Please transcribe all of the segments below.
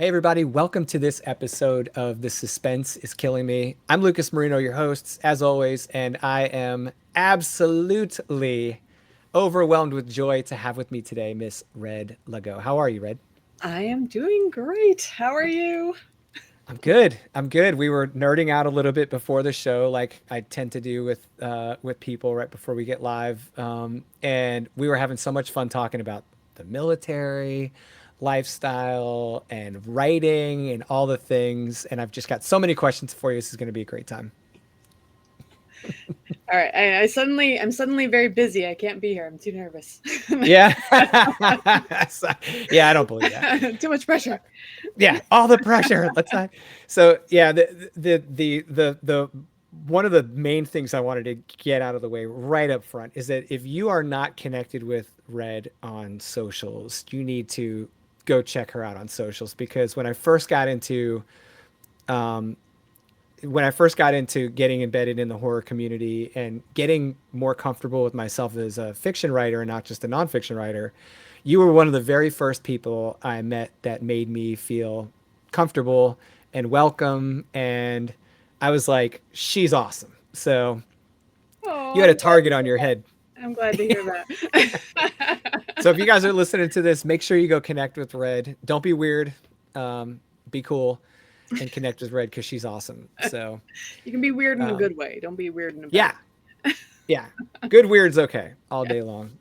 Hey, everybody, welcome to this episode of The Suspense is Killing Me. I'm Lucas Marino, your host, as always, and I am absolutely overwhelmed with joy to have with me today Miss Red Lagoe. How are you, Red? I am doing great. How are you? I'm good. I'm good. We were nerding out a little bit before the show, like I tend to do with people right before we get live, and we were having so much fun talking about the military, lifestyle, and writing, and all the things. And I've just got so many questions for you. This is going to be a great time. All right. I'm suddenly very busy. I can't be here. I'm too nervous. Yeah, yeah. I don't believe that. Too much pressure. Yeah, all the pressure. Let's not. So yeah, the one of the main things I wanted to get out of the way right up front is that if you are not connected with Red on socials, you need to go check her out on socials because um, when I first got into getting embedded in the horror community and getting more comfortable with myself as a fiction writer and not just a nonfiction writer, you were one of the very first people I met that made me feel comfortable and welcome. And I was like, she's awesome. So you Oh, had a target on your head. I'm glad to hear that. So if you guys are listening to this, make sure you go connect with Red. Don't be weird. Be cool and connect with Red because she's awesome. So, You can be weird in a um, good way. Don't be weird in a bad yeah, yeah, good weird's okay all way. day long.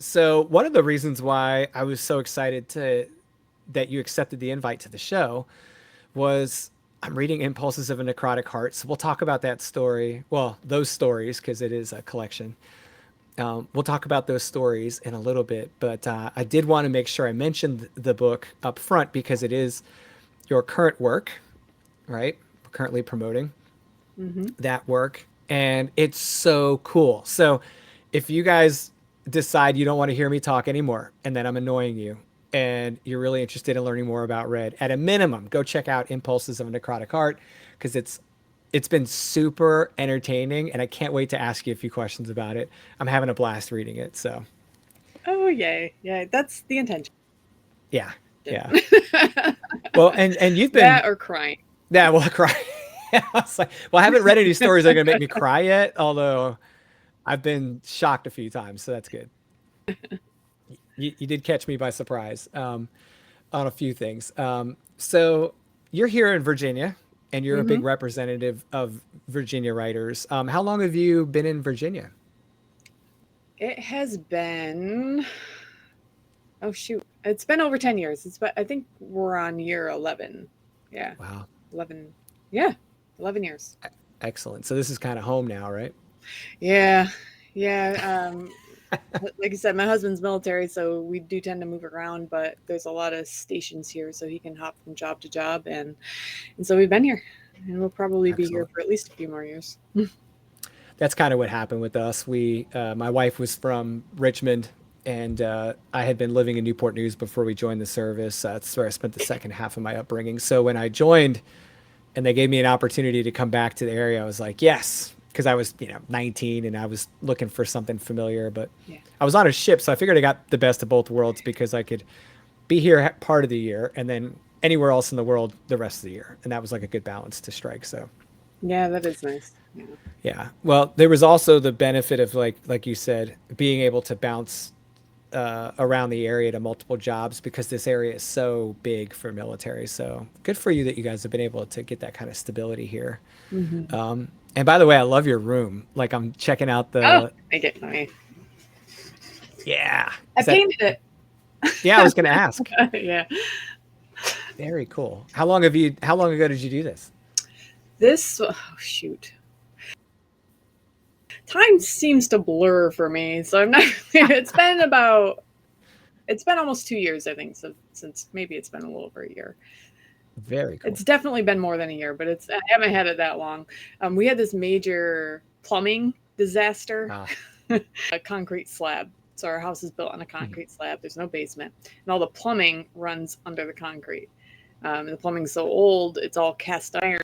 So one of the reasons why I was so excited to that you accepted the invite to the show was I'm reading Impulses of a Necrotic Heart. So we'll talk about that story. Well, those stories because it is a collection. We'll talk about those stories in a little bit, but I did want to make sure I mentioned the book up front because it is your current work, right? Currently promoting Hmm. that work, and it's so cool. So if you guys decide you don't want to hear me talk anymore and that I'm annoying you and you're really interested in learning more about Red, at a minimum, go check out Impulses of a Necrotic Heart because it's been super entertaining and I can't wait to ask you a few questions about it. I'm having a blast reading it. So, Oh, yay. Yeah, that's the intention. yeah. Yeah. Well, and you've been That or crying. yeah, well, cry. I was like, well, I haven't read any stories that are going to make me cry yet, although I've been shocked a few times, so that's good. You did catch me by surprise on a few things. So you're here in Virginia, and you're a Hmm. big representative of Virginia writers. How long have you been in Virginia? It has been, oh shoot, it's been over 10 years. I think we're on year 11. Yeah, Wow, 11. Yeah, 11 years. excellent. So this is kind of home now, right? Yeah, yeah. Like I said, my husband's military, so we do tend to move around, but there's a lot of stations here, so he can hop from job to job, and so we've been here, and we'll probably be here Excellent. for at least a few more years. That's kind of what happened with us. My wife was from Richmond, and I had been living in Newport News before we joined the service. That's where I spent the second half of my upbringing. So when I joined, and they gave me an opportunity to come back to the area, I was like, yes, because I was 19 and I was looking for something familiar. But Yeah, I was on a ship, so I figured I got the best of both worlds because I could be here part of the year and then anywhere else in the world the rest of the year, and that was like a good balance to strike. So. yeah, that is nice. Yeah. Yeah. Well, there was also the benefit of like you said, being able to bounce around the area to multiple jobs because this area is so big for military. So good for you that you guys have been able to get that kind of stability here. Hmm. And by the way, I love your room. Like I'm checking out Oh, the I get my. yeah. I Is that painted it. yeah? I was gonna ask. Yeah, Very cool. How long ago did you do this? this. Oh shoot. Time seems to blur for me, so I'm not. It's been about. It's been almost 2 years, I think, since maybe it's been a little over a year. Very cool. It's definitely been more than a year, but I haven't had it that long. We had this major plumbing disaster, Ah, a concrete slab. So our house is built on a mhm. concrete slab. There's no basement, and all the plumbing runs under the concrete. And the plumbing's so old; it's all cast iron.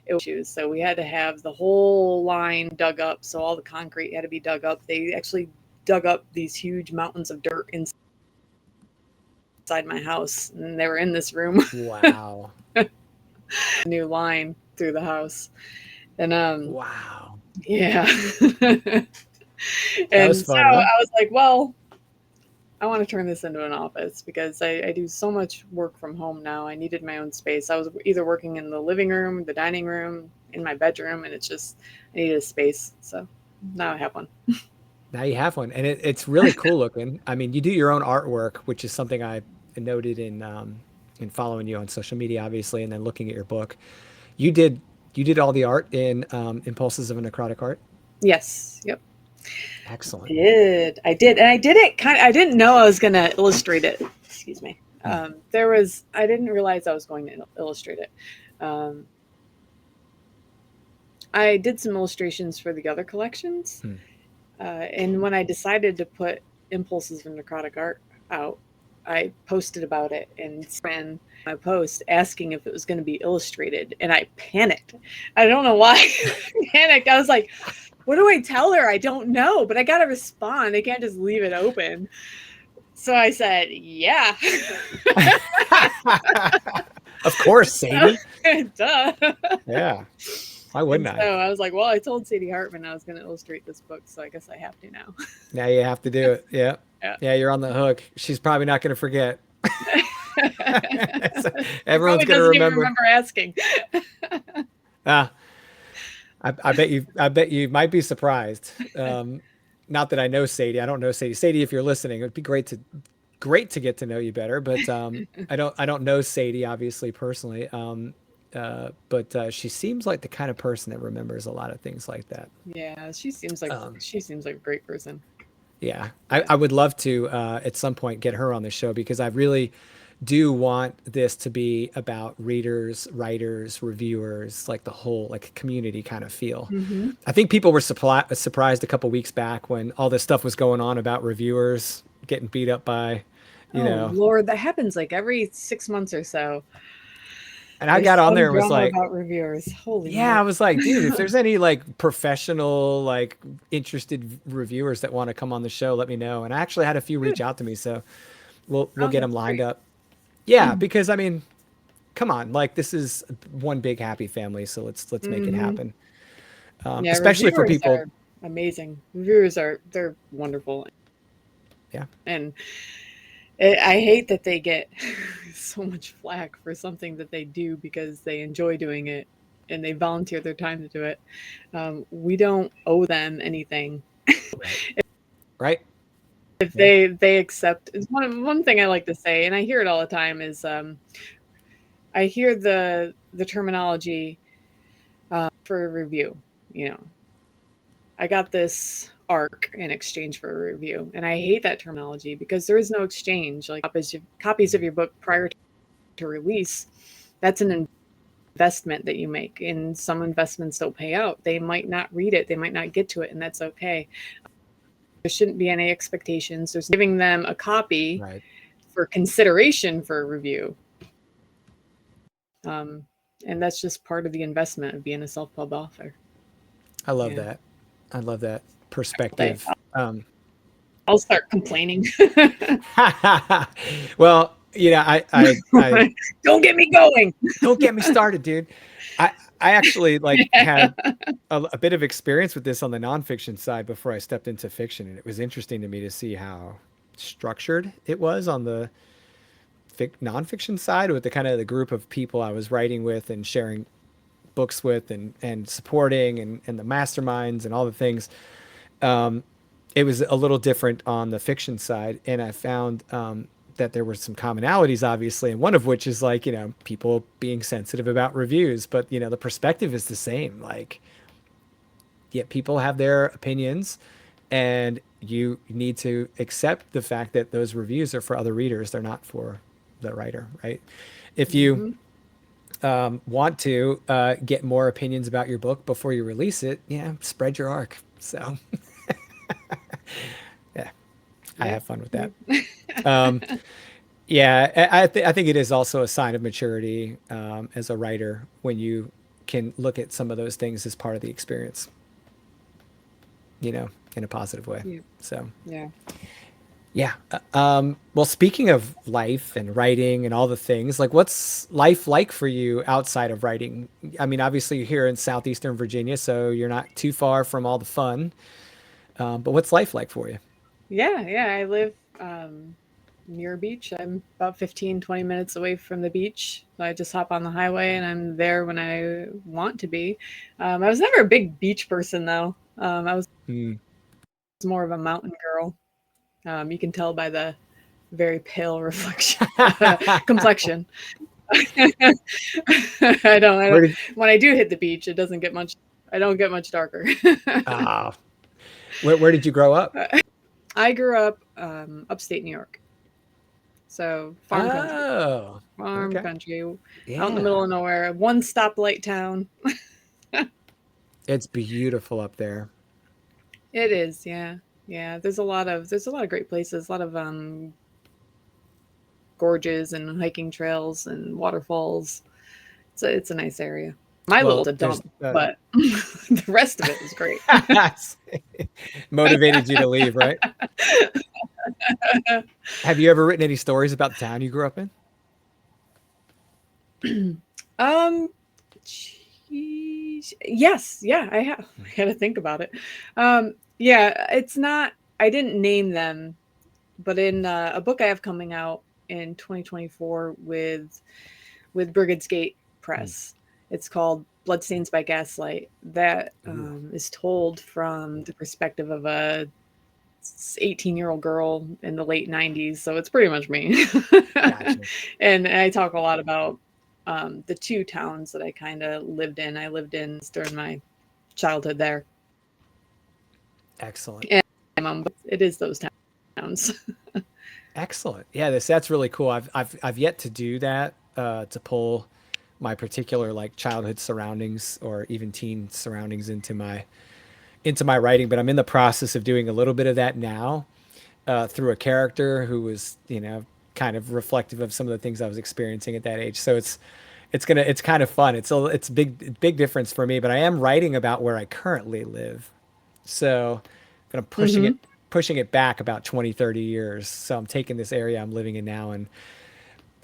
It was issues, so we had to have the whole line dug up. So all the concrete had to be dug up. They actually dug up these huge mountains of dirt inside inside my house, and they were in this room. Wow. New line through the house, and Wow. yeah. That was And so fun, huh? I was like, well, I want to turn this into an office because I do so much work from home now. I needed my own space. I was either working in the living room, the dining room, in my bedroom, and it's just, I needed a space. So now I have one. Now you have one, and it's really cool looking. I mean, you do your own artwork, which is something I noted in following you on social media, obviously, and then looking at your book. You did you did all the art in Impulses of a Necrotic Heart? Yes. Yep. Excellent. I did. And I did it kind of, I didn't know I was going to illustrate it. Excuse me. Hmm. I didn't realize I was going to illustrate it. Um, I did some illustrations for the other collections. Hmm. And when I decided to put Impulses of Necrotic Art out, I posted about it and ran my post asking if it was going to be illustrated. And I panicked. I don't know why I panicked. I was like, what do I tell her? I don't know, but I got to respond. I can't just leave it open. So I said, yeah. Of course, Sadie. Duh. Yeah. Why wouldn't And I? so I was like, well, I told Sadie Hartman I was going to illustrate this book, so I guess I have to now. Now you have to do it. Yeah. Yeah. Yeah, you're on the hook. She's probably not going to forget. So everyone's Probably going to doesn't even remember. remember asking. Ah, I bet you might be surprised. Not that I know Sadie. I don't know Sadie. Sadie, if you're listening, it'd be great to get to know you better. But I don't know Sadie obviously personally. But she seems like the kind of person that remembers a lot of things like that. Yeah, she seems like Um, a great person. yeah, Yeah. I would love to at some point get her on the show because I really do want this to be about readers, writers, reviewers, like the whole like community kind of feel. Mm-hmm. I think people were surprised a couple weeks back when all this stuff was going on about reviewers getting beat up by, you Oh know. Lord, that happens like every 6 months or so. And I There's got on some there and was drama like, about reviewers. Holy yeah, I moly. was like, dude, if there's any like professional, like interested reviewers that want to come on the show, let me know. And I actually had a few reach Good. out to me, so we'll Oh, get them that's lined great. up. Yeah, because I mean, come on, like this is one big happy family, so let's make it Mm-hmm. happen. Yeah, Especially for reviewers people. are amazing. Reviewers they're wonderful. Yeah, And I hate that they get so much flack for something that they do because they enjoy doing it and they volunteer their time to do it. We don't owe them anything. right, right. If Yeah, they accept, it's one thing I like to say, and I hear it all the time, is I hear the terminology for a review. You know, I got this arc in exchange for a review, and I hate that terminology because there is no exchange. Like copies of your book prior to release, that's an investment that you make, and some investments don't pay out. They might not read it, they might not get to it, and that's okay. There shouldn't be any expectations. There's giving them a copy right. for consideration for a review. Um, and that's just part of the investment of being a self-pub author. I love Yeah. that. I love that Okay. perspective. I'll start complaining. Well, you know, I Don't get me going. don't get me started, dude. I actually like had a bit of experience with this on the nonfiction side before I stepped into fiction, and it was interesting to me to see how structured it was on the nonfiction side with the kind of the group of people I was writing with and sharing books with and supporting and the masterminds and all the things. It was a little different on the fiction side, and I found that there were some commonalities, obviously, and one of which is like, you know, people being sensitive about reviews, but you know, the perspective is the same. Like, yet people have their opinions, and you need to accept the fact that those reviews are for other readers; they're not for the writer, right? If you Mm-hmm. want to get more opinions about your book before you release it, yeah, spread your arc. So, yeah, I Yep. have fun with that. Um, yeah, I think it is also a sign of maturity as a writer when you can look at some of those things as part of the experience, you know, in a positive way. Yeah. So, Yeah. Yeah. Well, speaking of life and writing and all the things, like what's life like for you outside of writing? I mean, obviously you're here in southeastern Virginia, so you're not too far from all the fun. But what's life like for you? Yeah, I live near a beach. I'm about 15, 20 minutes away from the beach. So I just hop on the highway and I'm there when I want to be. I was never a big beach person though. I was Hmm. more of a mountain girl. You can tell by the very pale reflection complexion. I Where don't. did When I do hit the beach, it doesn't get much. I don't get much darker. ah where did you grow up? I grew up upstate New York, so Oh, farm okay. country, out in the middle Yeah. of nowhere, one stoplight town. It's beautiful up there. It is, yeah, yeah. There's a lot of great places, a lot of gorges and hiking trails and waterfalls. It's a nice area. My little Well, a there's dump, but the rest of it is great. motivated you to leave, right? Have you ever written any stories about the town you grew up in? um, yes, yeah, I have. I got to think about it. Yeah, it's not. I didn't name them, but in a book I have coming out in 2024 with Brigids Gate Hmm. Press. It's called Bloodstains by Gaslight. That Ooh, is told from the perspective of a 18-year-old girl in the late 90s. So it's pretty much me. gotcha. And I talk a lot about the two towns that I kind of lived in. I lived in during my childhood there. Excellent. And it is those towns. Excellent. Yeah, that's really cool. I've yet to do that, to pull my particular like childhood surroundings or even teen surroundings into my writing, but I'm in the process of doing a little bit of that now, through a character who was, kind of reflective of some of the things I was experiencing at that age. So it's kind of fun. It's big difference for me, but I am writing about where I currently live. So kind of Hmm. pushing it back about 20, 30 years. So I'm taking this area I'm living in now and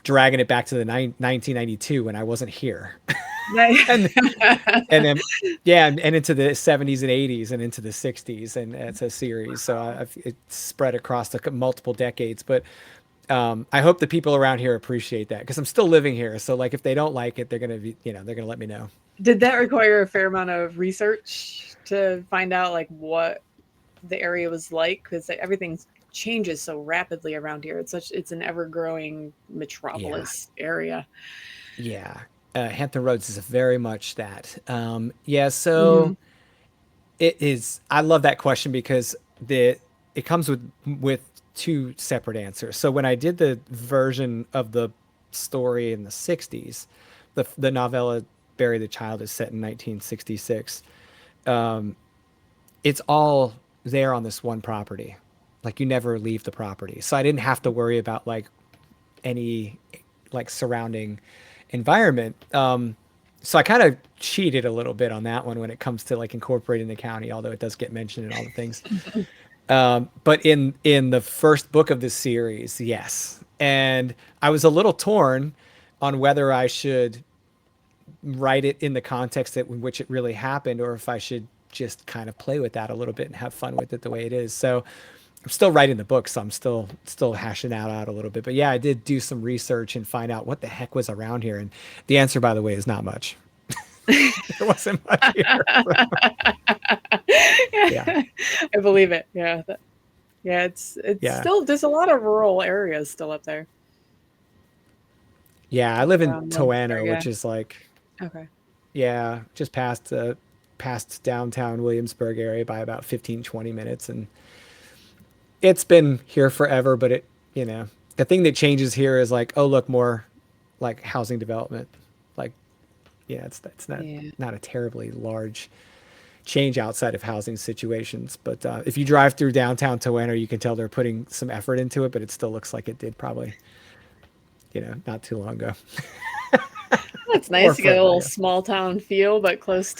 dragging it back to the 1992 when I wasn't here. and then yeah, and into the 70s and 80s and into the 60s, and it's a series. So it's spread across the multiple decades, but I hope the people around here appreciate that because I'm still living here. So like if they don't like it, they're gonna be, they're gonna let me know. Did that require a fair amount of research to find out like what the area was like? Because everything changes so rapidly around here. It's an ever growing Yeah, metropolis area. yeah. Hampton Roads is very much that. Yeah, Hmm. so it is. I love that question because it comes with two separate answers. So when I did the version of the story in the 60s, the novella Bury the Child is set in 1966. Um, it's all there on this one property. Like you never leave the property. So I didn't have to worry about like any like surrounding environment. So I kind of cheated a little bit on that one when it comes to like incorporating the county, although it does get mentioned in all the things. But in the first book of this series, yes. And I was a little torn on whether I should write it in the context in which it really happened, or if I should just kind of play with that a little bit and have fun with it the way it is. So I'm still writing the book, so I'm still hashing out a little bit. But yeah, I did do some research and find out what the heck was around here. And the answer, by the way, is not much. There wasn't much here. So, yeah, I believe it. Yeah, yeah. It's yeah, still there's a lot of rural areas still up there yeah. I live in around Williamsburg. Toano, Yeah. which is like, Okay. yeah, just past downtown Williamsburg area by about 15, 20 minutes. And it's been here forever, but the thing that changes here is like, oh, look, more like housing development. Like, yeah, it's Yeah. not a terribly large change outside of housing situations. But if you drive through downtown Toano, you can tell they're putting some effort into it, but it still looks like it did probably, not too long ago That's or nice to get a forever little ago. small town feel, but close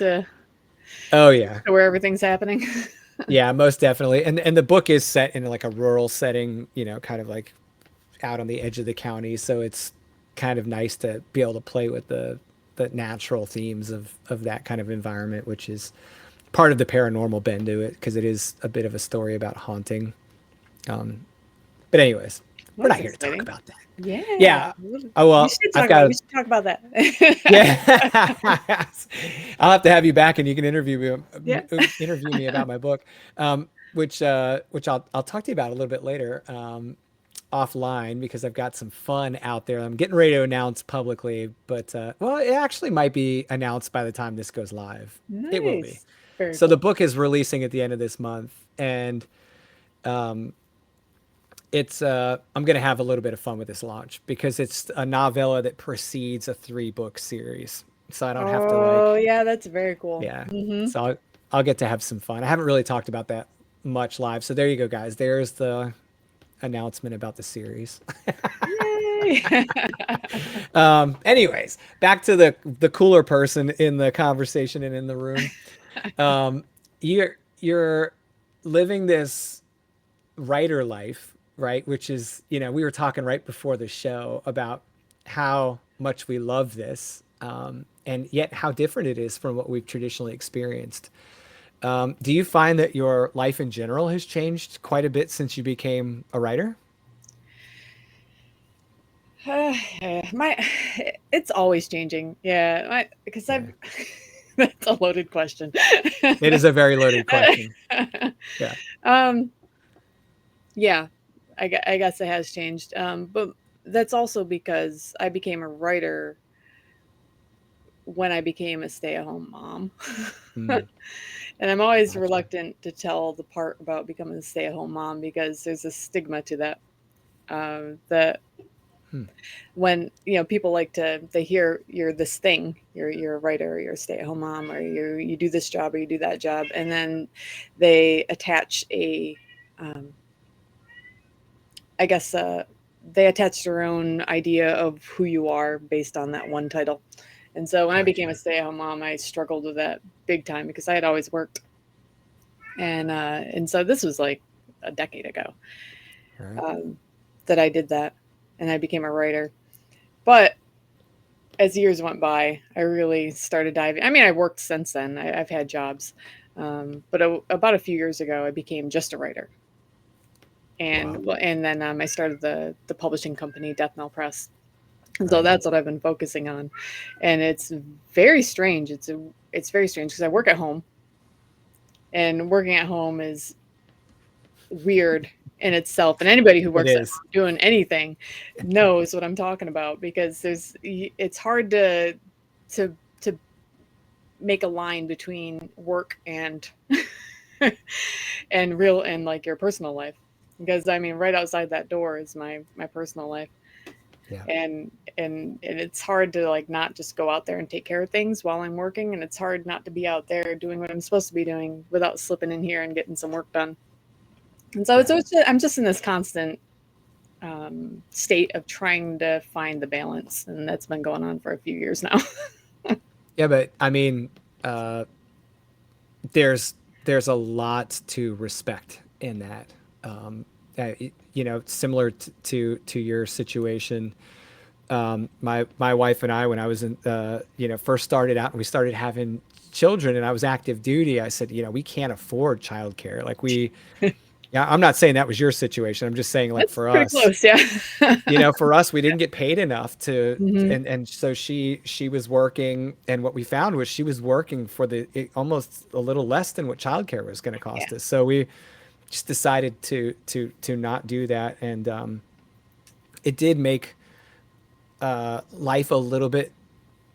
Oh yeah. to where everything's happening. Yeah, most definitely. And the book is set in like a rural setting, you know, kind of like out on the edge of the county, so it's kind of nice to be able to play with the natural themes of that kind of environment, which is part of the paranormal bend to it because it is a bit of a story about haunting. Um, but anyways, we're That's not here to talk exciting. about that. Yeah. Yeah. Oh We well, should I've talk about got we should talk about that. yeah. I'll have to have you back and you can Yeah. interview me about my book, which I'll talk to you about a little bit later, offline because I've got some fun out there. I'm getting ready to announce publicly, but well, it actually might be announced by the time this goes live. It will be. Nice. Very So the cool. book is releasing at the end of this month, and um, it's I'm gonna have a little bit of fun with this launch because it's a novella that precedes a 3-book series. So I don't have to Oh, like, yeah, that's very cool. yeah. Mm-hmm. So I'll get to have some fun. I haven't really talked about that much live. So there you go, guys. There's the announcement about the series. Yay. Anyways, back to the cooler person in the conversation and in the room. Um, you're living this writer life, right? Which is, you know, we were talking right before the show about how much we love this, and yet how different it is from what we've traditionally experienced. Do you find that your life in general has changed quite a bit since you became a writer? My it's always changing. Yeah, because Yeah, I've that's a loaded question. it is a very loaded question. Yeah. um yeah, I guess it has changed. But that's also because I became a writer when I became a stay-at-home mom. Mm, And I'm always gotcha. reluctant to tell the part about becoming a stay-at-home mom because there's a stigma to that. That Hmm. when people like to they hear you're this thing, you're a writer, or you're a stay-at-home mom, or you do this job or you do that job, and then they attach a um, I guess they attach their own idea of who you are based on that one title. And so when I became a Gotcha. stay-at-home mom, I struggled with that big time because I had always worked, and so this was like a decade ago, All right. um, that I did that, and I became a writer. But as years went by, I really started diving. I mean, I worked since then. I've had jobs, but about a few years ago, I became just a writer, Wow. and then I started the publishing company, Death Knell Press, and so Right. that's what I've been focusing on, and it's very strange. It's very strange because I work at home, and working at home is weird in itself. And anybody who It works at is. home doing anything knows what I'm talking about because it's hard to to make a line between work and and like your personal life, because I mean right outside that door is my personal life, Yeah. and it's hard to like not just go out there and take care of things while I'm working, and it's hard not to be out there doing what I'm supposed to be doing without slipping in here and getting some work done. And so Yeah. I'm just in this constant state of trying to find the balance, and that's been going on for a few years now. Yeah, but I mean, uh, there's there's a lot to respect in that. You know, similar to your situation. My wife and I, when I was in, you know, first started out and we started having children and I was active duty, I said, you know, we can't afford childcare. Like yeah, I'm not saying that was your situation. I'm just saying like That's for pretty us, close, yeah. you know, for us, we didn't get paid enough to, Hmm. and so she was working, and what we found was she was working for almost a little less than what childcare was going to Yeah. cost us. So we just decided to not do that, and it did make life a little bit.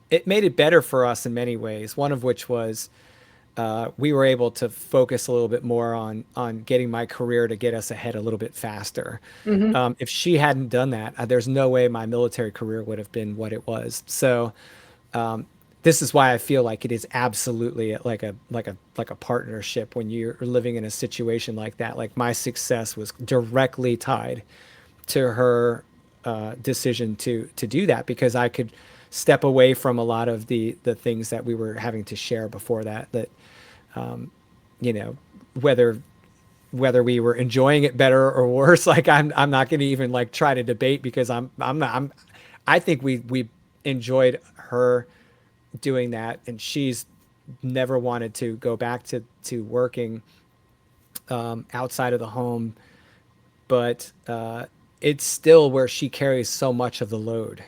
It made it better for us in many ways. One of which was we were able to focus a little bit more on getting my career to get us ahead a little bit faster. Hmm. If she hadn't done that, there's no way my military career would have been what it was. So this is why I feel like it is absolutely like a partnership when you're living in a situation like that. Like my success was directly tied to her decision to do that because I could step away from a lot of the things that we were having to share before that you know whether we were enjoying it better or worse. Like I'm not going to even like try to debate because I think we enjoyed her doing that, and she's never wanted to go back to working outside of the home, but it's still where she carries so much of the load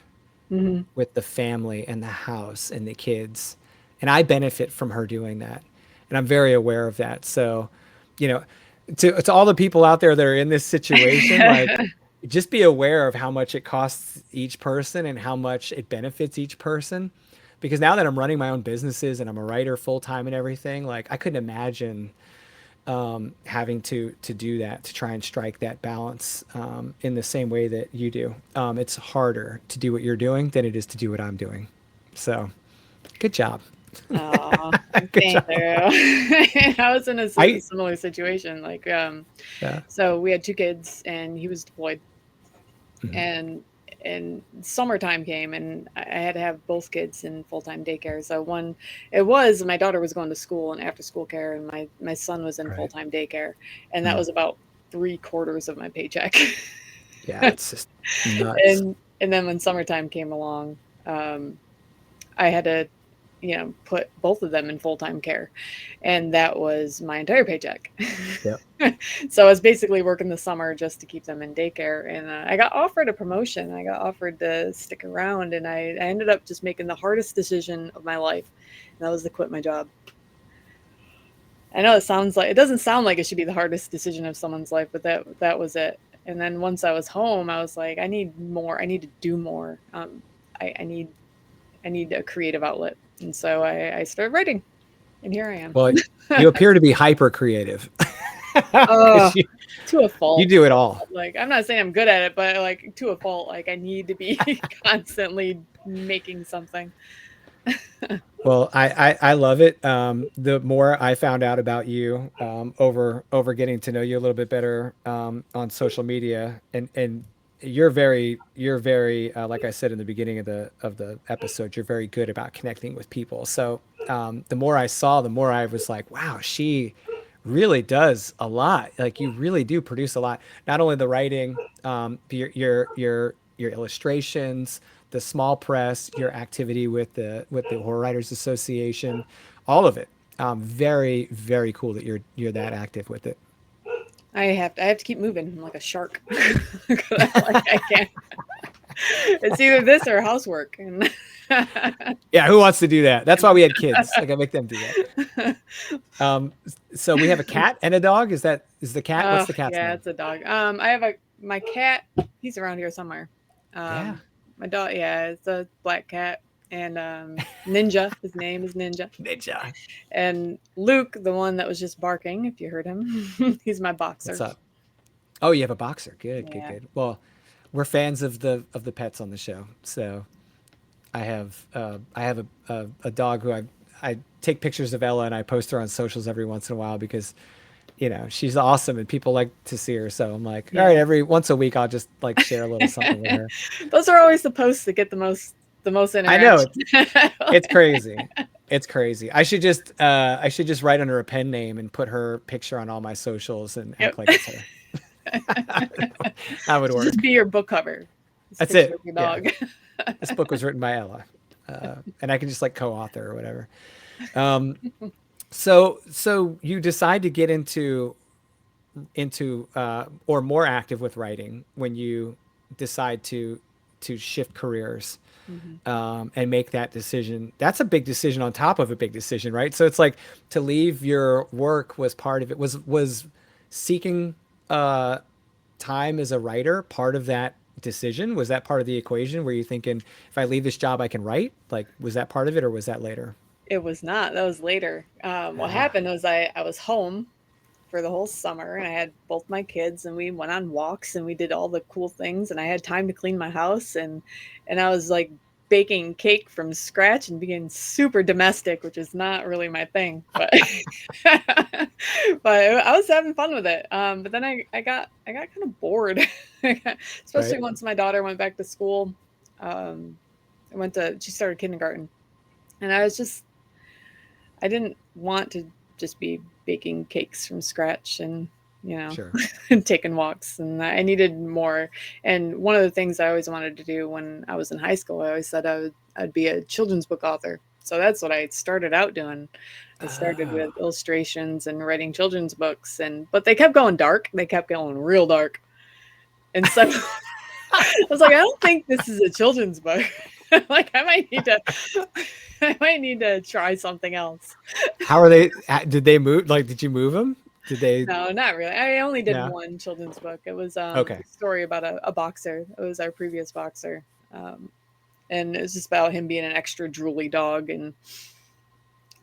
Hmm. with the family and the house and the kids. And I benefit from her doing that. And I'm very aware of that. So, you know, to all the people out there that are in this situation, like just be aware of how much it costs each person and how much it benefits each person. Because now that I'm running my own businesses and I'm a writer full time and everything, like I couldn't imagine having to do that, to try and strike that balance in the same way that you do. It's harder to do what you're doing than it is to do what I'm doing. So, good job. Oh, Good thank job. you. I was in a I similar situation. Like, Yeah. so we had two kids, and he was deployed, Mhm. and summertime came, and I had to have both kids in full-time daycare. So it was my daughter was going to school and after school care, and my son was in Right. full-time daycare, and that Mm. was about 3/4 of my paycheck. Yeah, it's just nuts. And then when summertime came along, um, I had to, put both of them in full-time care, and that was my entire paycheck. Yep. So I was basically working the summer just to keep them in daycare, and I got offered a promotion. I got offered to stick around, and I ended up just making the hardest decision of my life, and that was to quit my job. I know it doesn't sound like it should be the hardest decision of someone's life, but that was it. And then once I was home, I was like, I need more. I need to do more. I need a creative outlet, and so I started writing, and here I am. Well, you appear to be hyper creative Oh, because to a you fault. do it all. Like, I'm not saying I'm good at it, but like to a fault. Like, I need to be constantly making something. Well, I love it. The more I found out about you over getting to know you a little bit better on social media, and you're very like I said in the beginning of the episode, you're very good about connecting with people. So the more I saw, the more I was like, wow, she really does a lot. Like you really do produce a lot. Not only the writing, your illustrations, the small press, your activity with the Horror Writers Association, all of it. Very very cool that you're that active with it. I have to keep moving. I'm like a shark. Like, I can't. It's either this or housework. And Yeah, who wants to do that? That's why we had kids. Like I make them do that. So we have a cat and a dog. Is the cat? What's Oh the cat's yeah, name? it's a dog. I have my cat. He's around here somewhere. Yeah, My dog. Yeah, it's a black cat. And Ninja. His name is Ninja. Ninja. And Luke, the one that was just barking, if you heard him, he's my What's boxer. up? Oh, you have a boxer. Good, good, Yeah. good. Well, we're fans of the pets on the show. So I have a dog who I take pictures of Ella and I post her on socials every once in a while because she's awesome and people like to see her. So I'm like, all right, Yeah. every once a week I'll just like share a little something with her. Those are always the posts that get the most I know interaction. it's crazy. It's crazy. I should just write under a pen name and put her picture on all my socials and Yep. act like it's her. That would Should just work. be your book cover. It's a That's picture it. of your Yeah. dog. This book was written by Ella. And I can just like co-author or whatever. Um, so you decide to get into or more active with writing when you decide to shift careers Mhm. and make that decision. That's a big decision on top of a big decision, right? So it's like to leave your work was part of it. Was seeking uh, time as a writer part of that decision? Was that part of the equation? Were you thinking if I leave this job, I can write? Like, was that part of it, or was that later? It was not. That was later. What Ah, happened was I was home for the whole summer, and I had both my kids, and we went on walks, and we did all the cool things, and I had time to clean my house, and I was like baking cake from scratch and being super domestic, which is not really my thing, but but I was having fun with it. But then I got kind of bored, especially right. once my daughter went back to school. Um, she started kindergarten, and I didn't want to just be baking cakes from scratch and, you know, Sure. and taking walks. And I needed more. And one of the things I always wanted to do when I was in high school, I always said I'd be a children's book author. So that's what I started out doing. I started Oh. with illustrations and writing children's books, but they kept going dark. They kept going real dark. And so I was like, I don't think this is a children's book. Like I might need to try something else. How are they? Did they move? Like, did you move them? Did they? No, not really. I only did No. one children's book. It was a Okay. story about a boxer. It was our previous boxer. And it was just about him being an extra drooly dog, and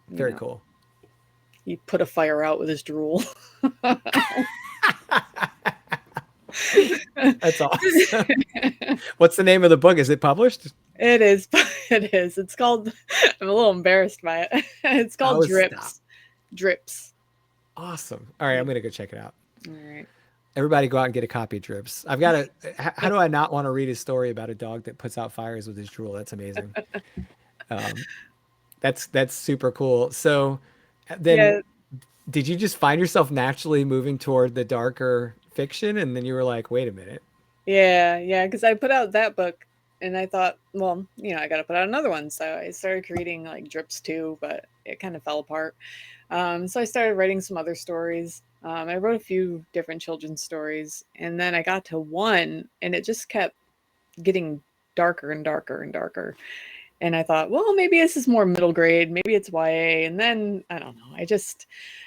Very cool. he put a fire out with his drool. That's awesome. What's the name of the book? Is it published? It is. It is. It's called. I'm a little embarrassed by it. It's called Drips. Stop. Drips. Awesome. All right, I'm gonna go check it out. All right. Everybody go out and get a copy of Drips. I've got to. How do I not want to read a story about a dog that puts out fires with his drool? That's amazing. That's super cool. So then, did you just find yourself naturally moving toward the darker fiction, and then you were like, wait a minute? Yeah, because I put out that book, and I thought, well, I got to put out another one. So I started reading like Drips too, but it kind of fell apart. So I started writing some other stories. I wrote a few different children's stories, and then I got to one, and it just kept getting darker and darker and darker. And I thought, well, maybe this is more middle grade. Maybe it's YA. And then, I don't know. I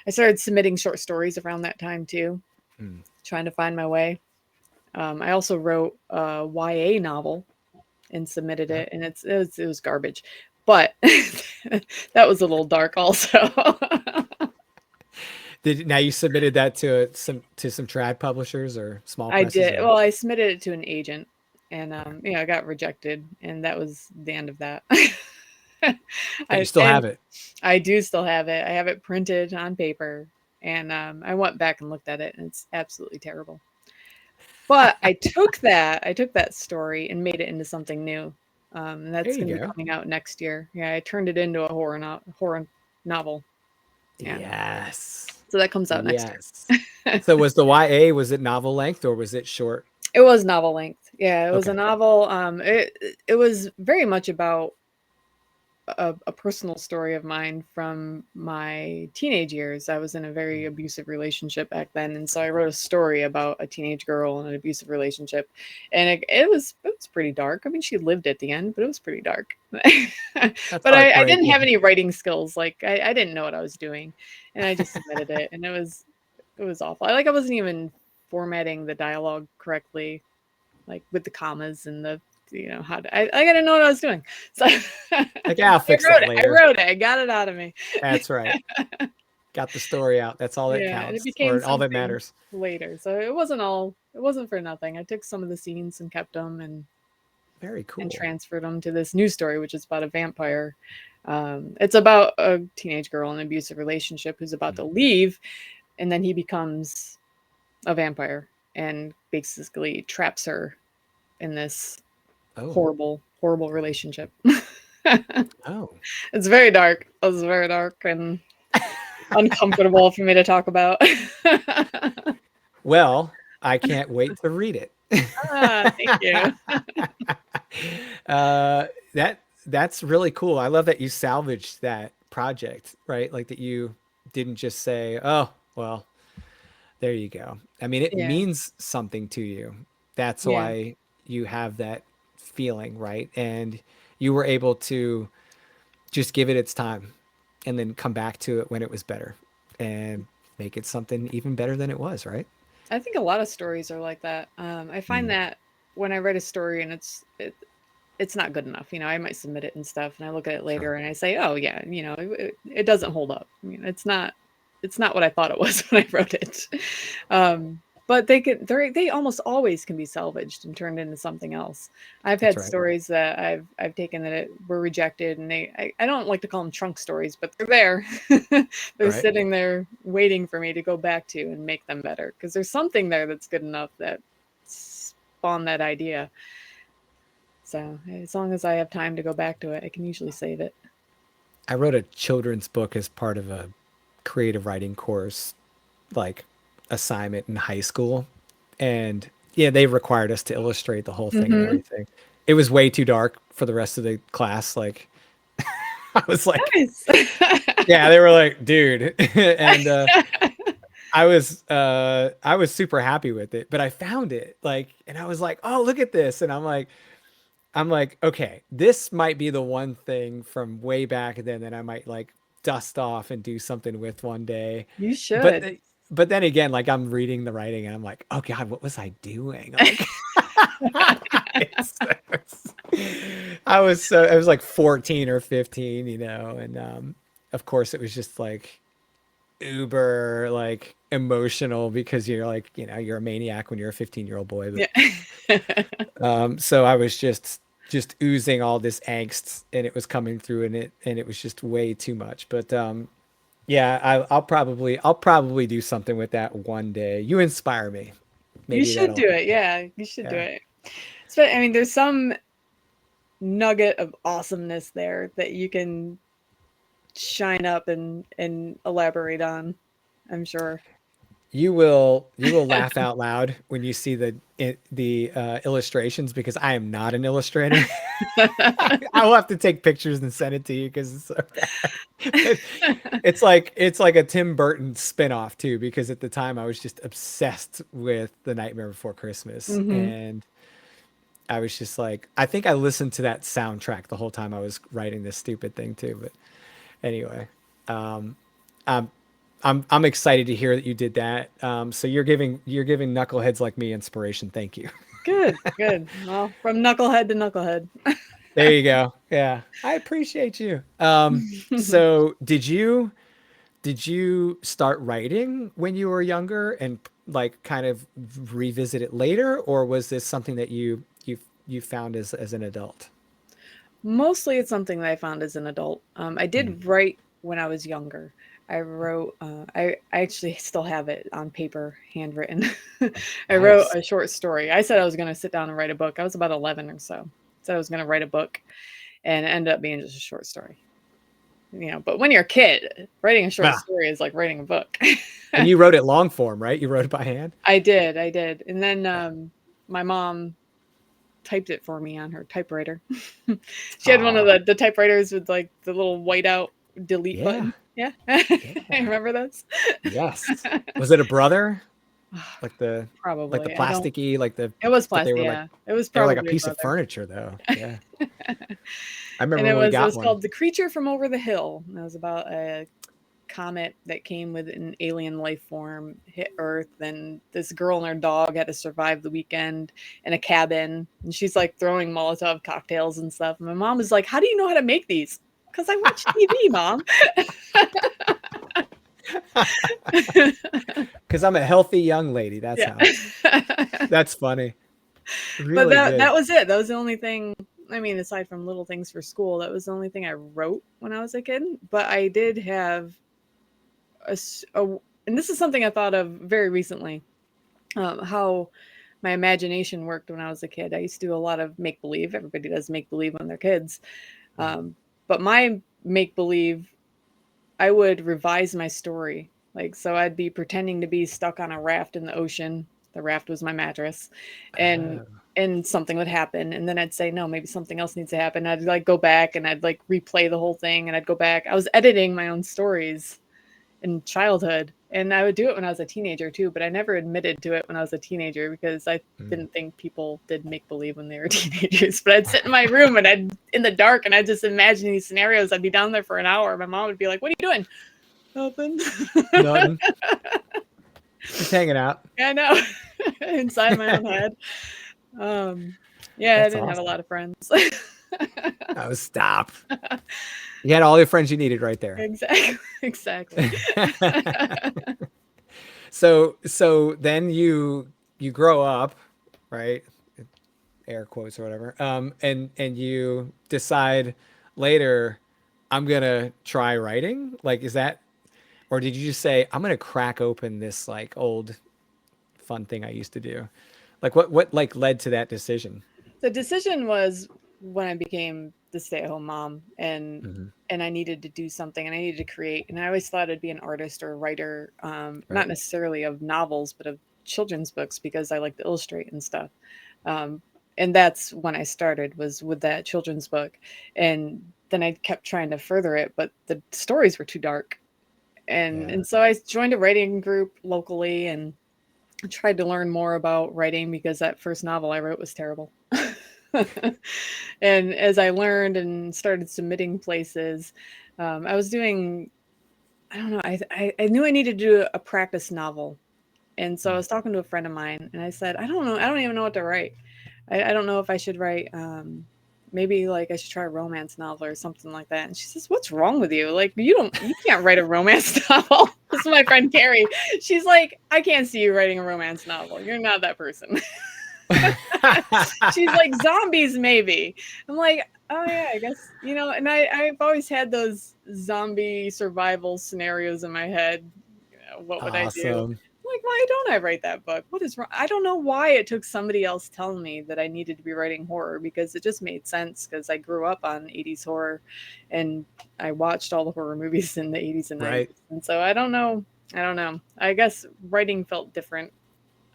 started submitting short stories around that time too, trying to find my way. I also wrote a YA novel and submitted it, and it was garbage. But that was a little dark also. Now you submitted that to some trad publishers or small presses? I did. Well, I submitted it to an agent, and I got rejected, and that was the end of that. You still have it? I do still have it. I have it printed on paper, and I went back and looked at it, and it's absolutely terrible. But I took that story and made it into something new. And that's going to be coming out next year. Yeah, I turned it into a horror novel. Yeah. Yes. So that comes out next year. So was the YA, was it novel length or was it short? It was novel length. Yeah, it was a novel. It was very much about a personal story of mine from my teenage years. I was in a very abusive relationship back then, and so I wrote a story about a teenage girl in an abusive relationship, and it was pretty dark. I mean, she lived at the end, but it was pretty dark. But I didn't have any writing skills. Like I didn't know what I was doing, and I just submitted it, and it was awful. I wasn't even formatting the dialogue correctly, like with the commas and the how to, I gotta know what I was doing. So I'll fix it later. I wrote it. I got it out of me. That's right. Got the story out. That's all that counts. And it became all that matters later. So it wasn't for nothing. I took some of the scenes and kept them, and very cool, and transferred them to this new story, which is about a vampire. It's about a teenage girl in an abusive relationship who's about to leave, and then he becomes a vampire and basically traps her in this horrible relationship. It's very dark. It was very dark and uncomfortable for me to talk about. Well, I can't wait to read it. Thank you. That's really cool. I love that you salvaged that project, right? Like that you didn't just say, oh, well, there you go. I mean, it means something to you. That's why you have that feeling, right? And you were able to just give it its time and then come back to it when it was better and make it something even better than it was, right? I think a lot of stories are like that. I find that when I write a story and it's not good enough, I might submit it and stuff, and I look at it later and I say, oh yeah, it doesn't hold up. I mean, it's not what I thought it was when I wrote it. But they almost always can be salvaged and turned into something else. I've had stories that I've taken that were rejected, and I don't like to call them trunk stories, but they're there. They're sitting there waiting for me to go back to and make them better, because there's something there that's good enough that spawned that idea. So as long as I have time to go back to it, I can usually save it. I wrote a children's book as part of a creative writing course like assignment in high school, and yeah, they required us to illustrate the whole thing and Mm-hmm. everything. It was way too dark for the rest of the class. Like I was like, Nice. yeah, they were like, dude, and I was super happy with it, but I found it like, and I was like, oh, look at this, and I'm like, okay, this might be the one thing from way back then that I might like dust off and do something with one day. You But should. but then again, like I'm reading the writing and I'm like, oh God, what was I doing? Like I was like 14 or 15, you know, and of course it was just like uber like emotional because you're like, you know, you're a maniac when you're a 15-year-old boy. But Yeah. so I was just oozing all this angst and it was coming through and it was just way too much. But yeah, I'll probably do something with that one day. You inspire me. You Maybe should that'll, do it. Yeah, you should do yeah. it. So, I mean, there's some nugget of awesomeness there that you can shine up and elaborate on, I'm sure. You will laugh out loud when you see the illustrations because I am not an illustrator. I will have to take pictures and send it to you because it's so bad. It's like a Tim Burton spinoff too, because at the time I was just obsessed with The Nightmare Before Christmas. Hmm. And I was just like, I think I listened to that soundtrack the whole time I was writing this stupid thing too. But anyway, um, I'm I'm excited to hear that you did that. So you're giving knuckleheads like me inspiration. Thank you. Good, good. Well, from knucklehead to knucklehead. There you go. Yeah, I appreciate you. So did you start writing when you were younger and like kind of revisit it later, or was this something that you found as an adult? Mostly it's something that I found as an adult. I Mm. did write when I was younger. I wrote, I actually still have it on paper, handwritten. I wrote Nice. a short story. I said I was going to sit down and write a book. I was about 11 or so. Said I was going to write a book, and it ended up being just a short story. You know, but when you're a kid, writing a short Ah, story is like writing a book. and you wrote it long form, right? You wrote it by hand. I did. And then my mom typed it for me on her typewriter. She had one of Ah, the typewriters with like the little whiteout delete yeah, button. Yeah. I yeah, remember those. yes. Was it a brother? Like the Probably. I don't plasticky, like the, it was but plastic, yeah. It was they were like a probably a piece of brother. furniture though. Yeah, I And remember when we it got was one. called The Creature from Over the Hill. And it was about a comet that came with an alien life form, hit Earth, and this girl and her dog had to survive the weekend in a cabin. And she's like throwing Molotov cocktails and stuff. And my mom was like, "How do you know how to make these?" Because I watch TV, mom. Because I'm a healthy young lady. That's Yeah. how. That's funny. But Really good. that was it. That was the only thing. I mean, aside from little things for school, that was the only thing I wrote when I was a kid. But I did have and this is something I thought of very recently. How my imagination worked when I was a kid. I used to do a lot of make believe. Everybody does make believe when they're kids. Um, but my make believe, I would revise my story. Like, so I'd be pretending to be stuck on a raft in the ocean. The raft was my mattress, and Oh, something would happen, and then I'd say no, maybe something else needs to happen. I'd like go back and I'd like replay the whole thing, and I'd go back. I was editing my own stories in childhood, and I would do it when I was a teenager too, but I never admitted to it when I was a teenager because I mm. didn't think people did make believe when they were teenagers. But I'd sit in my room and I'd in the dark and I'd just imagine these scenarios. I'd be down there for an hour. My mom would be like, "What are you doing?" Nothing. Nothing. Just hanging out. Yeah, I know. Inside my own head. Yeah, I That's didn't have a awesome. lot of friends. Oh, stop. You had all the friends you needed right there. Exactly. Exactly. So then you grow up, right? Air quotes or whatever. And you decide later, I'm gonna try writing. Like, is that, or did you just say, I'm gonna crack open this like old fun thing I used to do? Like what like led to that decision? The decision was when I became the stay-at-home mom, Hmm. and I needed to do something, and I needed to create, and I always thought I'd be an artist or a writer, not Right. necessarily of novels, but of children's books because I like to illustrate and stuff. Um, and that's when I started, was with that children's book, and then I kept trying to further it, but the stories were too dark, Yeah. and so I joined a writing group locally and tried to learn more about writing because that first novel I wrote was terrible. And as I learned and started submitting places, I was doing, I don't know, I knew I needed to do a practice novel. And so I Mm. was talking to a friend of mine and I said, I don't know, I don't even know what to write. I don't know if I should write, maybe like I should try a romance novel or something like that. And she says, what's wrong with you? Like, you can't write a romance novel. This is my friend Carrie. She's like, I can't see you writing a romance novel. You're not that person. She's like, zombies, maybe. I'm like, oh yeah, I guess, and I've always had those zombie survival scenarios in my head. What would I do? Awesome. Like, why don't I write that book? What is wrong? I don't know why it took somebody else telling me that I needed to be writing horror, because it just made sense because I grew up on 80s horror and I watched all the horror movies in the 80s and Right. 90s. And so I don't know. I don't know. I guess writing felt different.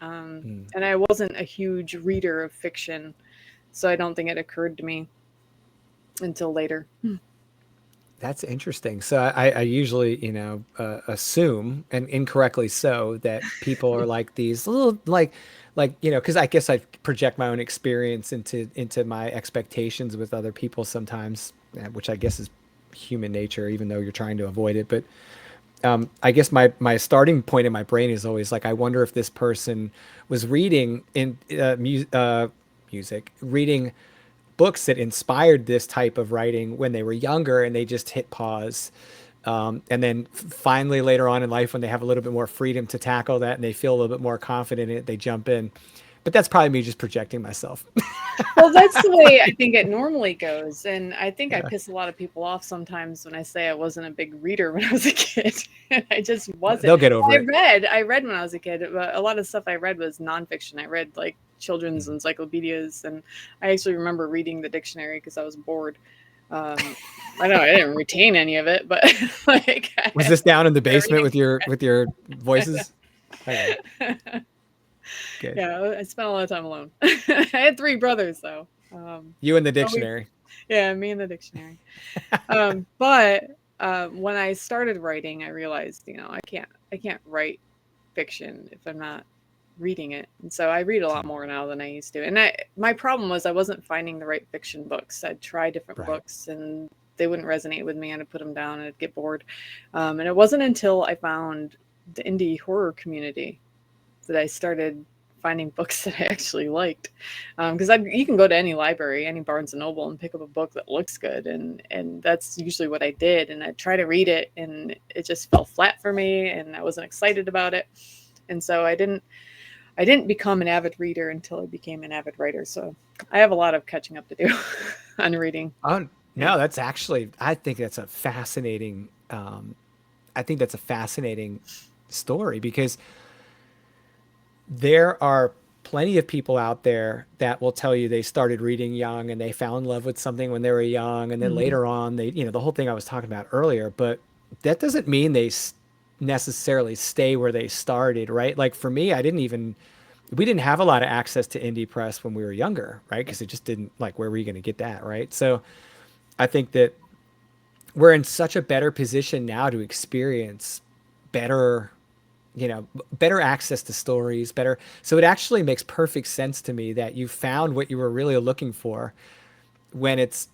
Mm. And I wasn't a huge reader of fiction, so I don't think it occurred to me until later. That's interesting. So I usually, assume, and incorrectly so, that people are like these little, like, because I guess I project my own experience into my expectations with other people sometimes, which I guess is human nature, even though you're trying to avoid it. But I guess my starting point in my brain is always like, I wonder if this person was reading in music, reading books that inspired this type of writing when they were younger, and they just hit pause. And then finally later on in life, when they have a little bit more freedom to tackle that and they feel a little bit more confident in it, they jump in. But that's probably me just projecting myself. Well, that's the way I think it normally goes, and I think I Yeah. piss a lot of people off sometimes when I say I wasn't a big reader when I was a kid. I just wasn't. They'll get over it. I read when I was a kid, but a lot of stuff I read was nonfiction. I read like children's Mhm. encyclopedias, and I actually remember reading the dictionary because I was bored. I know I didn't retain any of it, but like I Was had this down in the basement everything. with your voices? Okay, good. Yeah, I spent a lot of time alone. I had three brothers though. You in the So we, dictionary. yeah, me and the dictionary. But when I started writing, I realized, I can't write fiction if I'm not reading it. And so I read a lot more now than I used to. And my problem was I wasn't finding the right fiction books. I'd try different Right. books and they wouldn't resonate with me. I'd put them down and I'd get bored. And it wasn't until I found the indie horror community that I started finding books that I actually liked. Because you can go to any library, any Barnes and Noble, and pick up a book that looks good, and that's usually what I did. And I try to read it, and it just fell flat for me, and I wasn't excited about it. And so I didn't become an avid reader until I became an avid writer. So I have a lot of catching up to do on reading. Oh Yeah. no, that's actually, I think that's a fascinating. I think that's a fascinating story, because there are plenty of people out there that will tell you they started reading young and they fell in love with something when they were young, and then Mhm. later on they, the whole thing I was talking about earlier. But that doesn't mean they necessarily stay where they started, right? Like for me, we didn't have a lot of access to indie press when we were younger, right? Because it just didn't, like, where were you going to get that, right? So I think that we're in such a better position now to experience better, better access to stories, better. So it actually makes perfect sense to me that you found what you were really looking for when it's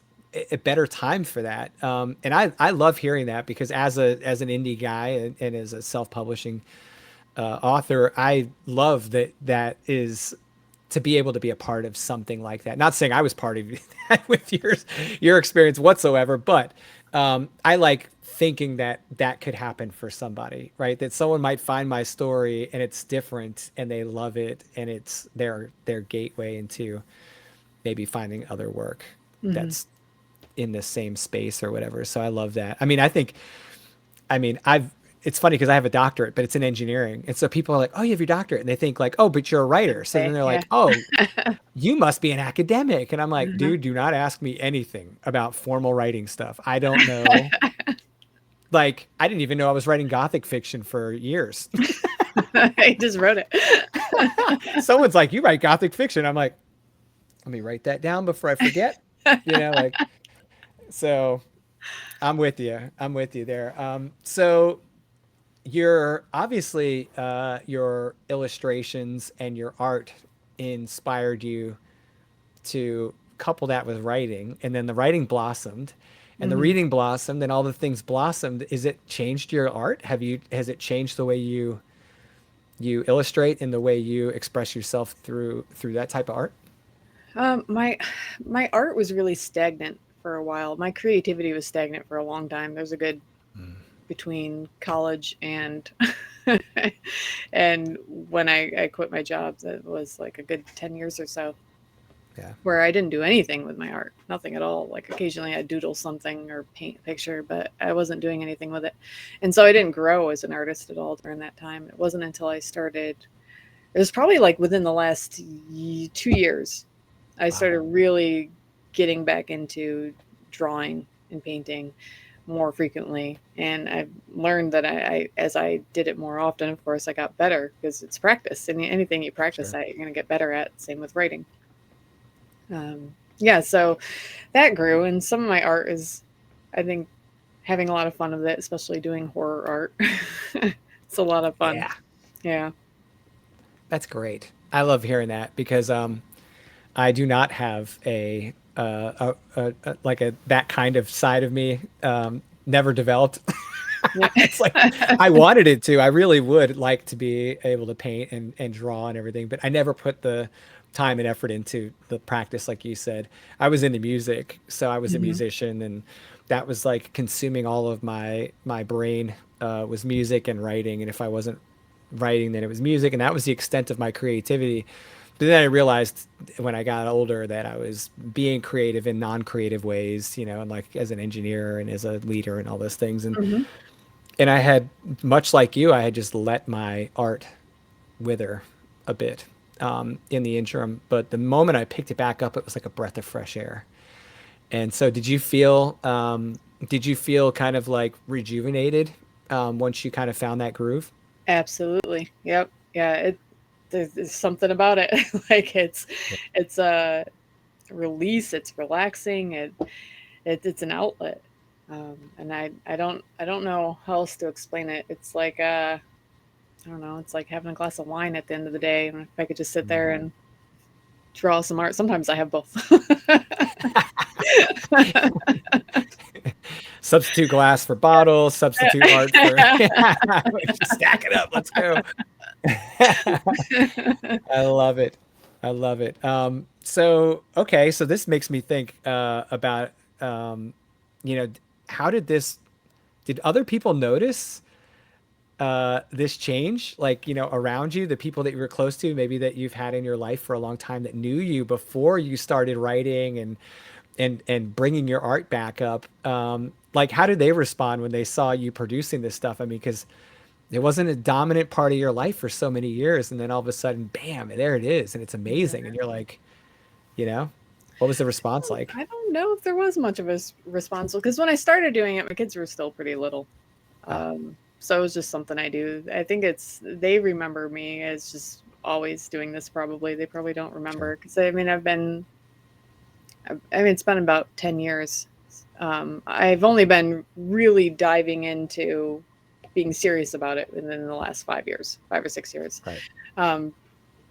a better time for that. And I love hearing that, because as an indie guy, and as a self-publishing author, I love that is to be able to be a part of something like that. Not saying I was part of that with your experience whatsoever, but I like thinking that that could happen for somebody, right? That someone might find my story and it's different and they love it, and it's their gateway into maybe finding other work Mhm. that's in the same space or whatever. So I love that. I mean, I think, I mean, I've it's funny because I have a doctorate, but it's in engineering. And so people are like, oh, you have your doctorate. And they think like, oh, but you're a writer. So then they're Yeah. like, oh, you must be an academic. And I'm like, dude, do not ask me anything about formal writing stuff. I don't know. Like, I didn't even know I was writing Gothic fiction for years. I just wrote it. Someone's like, you write Gothic fiction. I'm like, let me write that down before I forget. Like, so I'm with you. I'm with you there. So your obviously your illustrations and your art inspired you to couple that with writing, and then the writing blossomed and the reading blossomed and all the things blossomed. Is it changed your art? Has it changed the way you illustrate and the way you express yourself through that type of art? My art was really stagnant for a while. My creativity was stagnant for a long time. There's a good between college and and when I quit my job, that was like a good 10 years or so. Yeah. Where I didn't do anything with my art, nothing at all. Like occasionally I'd doodle something or paint a picture, but I wasn't doing anything with it. And so I didn't grow as an artist at all during that time. It wasn't until I started, it was probably like within the last 2 years, I started really getting back into drawing and painting more frequently. And I've learned that as I did it more often, of course, I got better because it's practice. And anything you practice at, you're going to get better at. Same with writing. Yeah, so that grew, and some of my art is, I think, having a lot of fun with it, especially doing horror art. It's a lot of fun. Yeah. That's great. I love hearing that because I do not have like that kind of side of me. Never developed. It's like I wanted it to. I really would like to be able to paint and draw and everything, but I never put the time and effort into the practice, like you said. I was into music, so I was a musician, and that was like consuming all of my brain was music and writing. And if I wasn't writing, then it was music, and that was the extent of my creativity. But then I realized when I got older that I was being creative in non-creative ways, and like as an engineer and as a leader and all those things. And I had, much like you, I had just let my art wither a bit in the interim. But the moment I picked it back up, it was like a breath of fresh air. And so did you feel kind of like rejuvenated once you kind of found that groove? Absolutely. Yep. Yeah. There's something about it. Like it's a release. It's relaxing. It's an outlet. And I don't know how else to explain it. It's like I don't know. It's like having a glass of wine at the end of the day. And if I could just sit there and draw some art. Sometimes I have both. Substitute glass for bottle, substitute art for stack it up. Let's go. I love it. I love it. So this makes me think about how did other people notice this change, like, around you, the people that you were close to, maybe that you've had in your life for a long time that knew you before you started writing and bringing your art back up? Like, how did they respond when they saw you producing this stuff? I mean, because it wasn't a dominant part of your life for so many years, and then all of a sudden, bam, there it is, and it's amazing, and you're like, what was the response like? I don't know if there was much of a response, because when I started doing it, my kids were still pretty little. So it was just something I do. I think they remember me as just always doing this. Probably they probably don't remember, because I mean it's been about 10 years. I've only been really diving into being serious about it within the last 5 or 6 years. Right.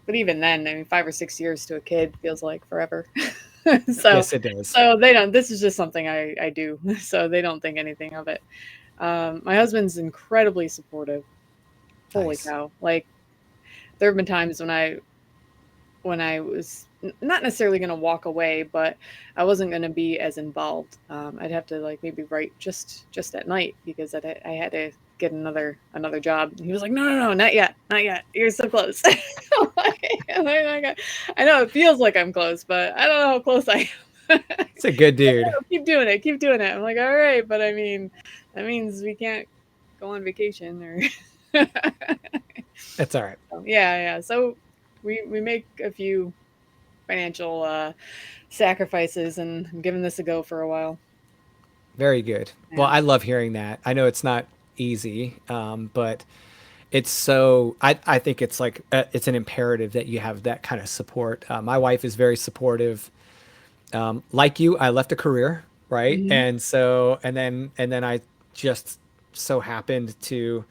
But even then, I mean, 5 or 6 years to a kid feels like forever. Yes, it does. So they don't. This is just something I do. So they don't think anything of it. My husband's incredibly supportive. Holy cow! Like, there have been times when I was not necessarily going to walk away, but I wasn't going to be as involved. I'd have to like maybe write just at night, because I had to get another job. And he was like, no, not yet. You're so close. I know it feels like I'm close, but I don't know how close I am. It's a good dude. Keep doing it. I'm like, all right, but I mean, that means we can't go on vacation or That's all right. yeah. So we make a few financial sacrifices, and I'm giving this a go for a while. Very good. Well, Yeah. I love hearing that. I know it's not easy, but it's so, I think it's like, it's an imperative that you have that kind of support. My wife is very supportive. Like you, I left a career, right? Hmm. And so, and then I just so happened to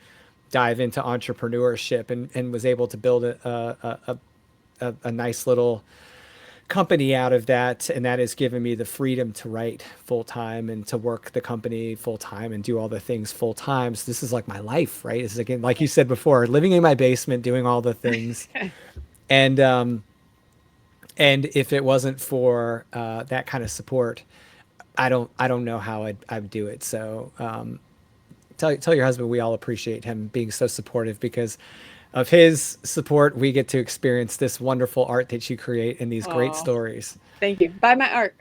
dive into entrepreneurship and was able to build a nice little company out of that, and that has given me the freedom to write full time and to work the company full time and do all the things full time. So this is like my life, right? This is, again, like you said before, living in my basement, doing all the things. And and if it wasn't for that kind of support, I don't know how I'd do it. So tell your husband we all appreciate him being so supportive, because of his support, we get to experience this wonderful art that you create and these great Oh, stories. thank you. Buy my art.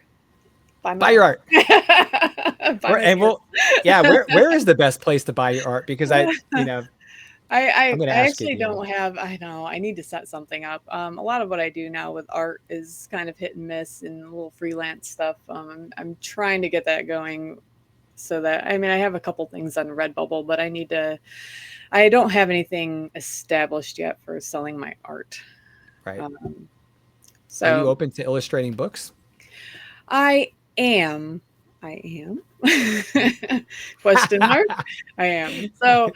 Buy my Buy your art. art. Buy my And beer. we'll, yeah, where is the best place to buy your art? Because I'm going to I ask it actually you. don't have. I know I need to set something up. A lot of what I do now with art is kind of hit and miss and a little freelance stuff. I'm trying to get that going so that I mean I have a couple things on Redbubble, but I need to. I don't have anything established yet for selling my art. Right. Um, Are you so open to illustrating books? I am. I am. Question mark. I am. So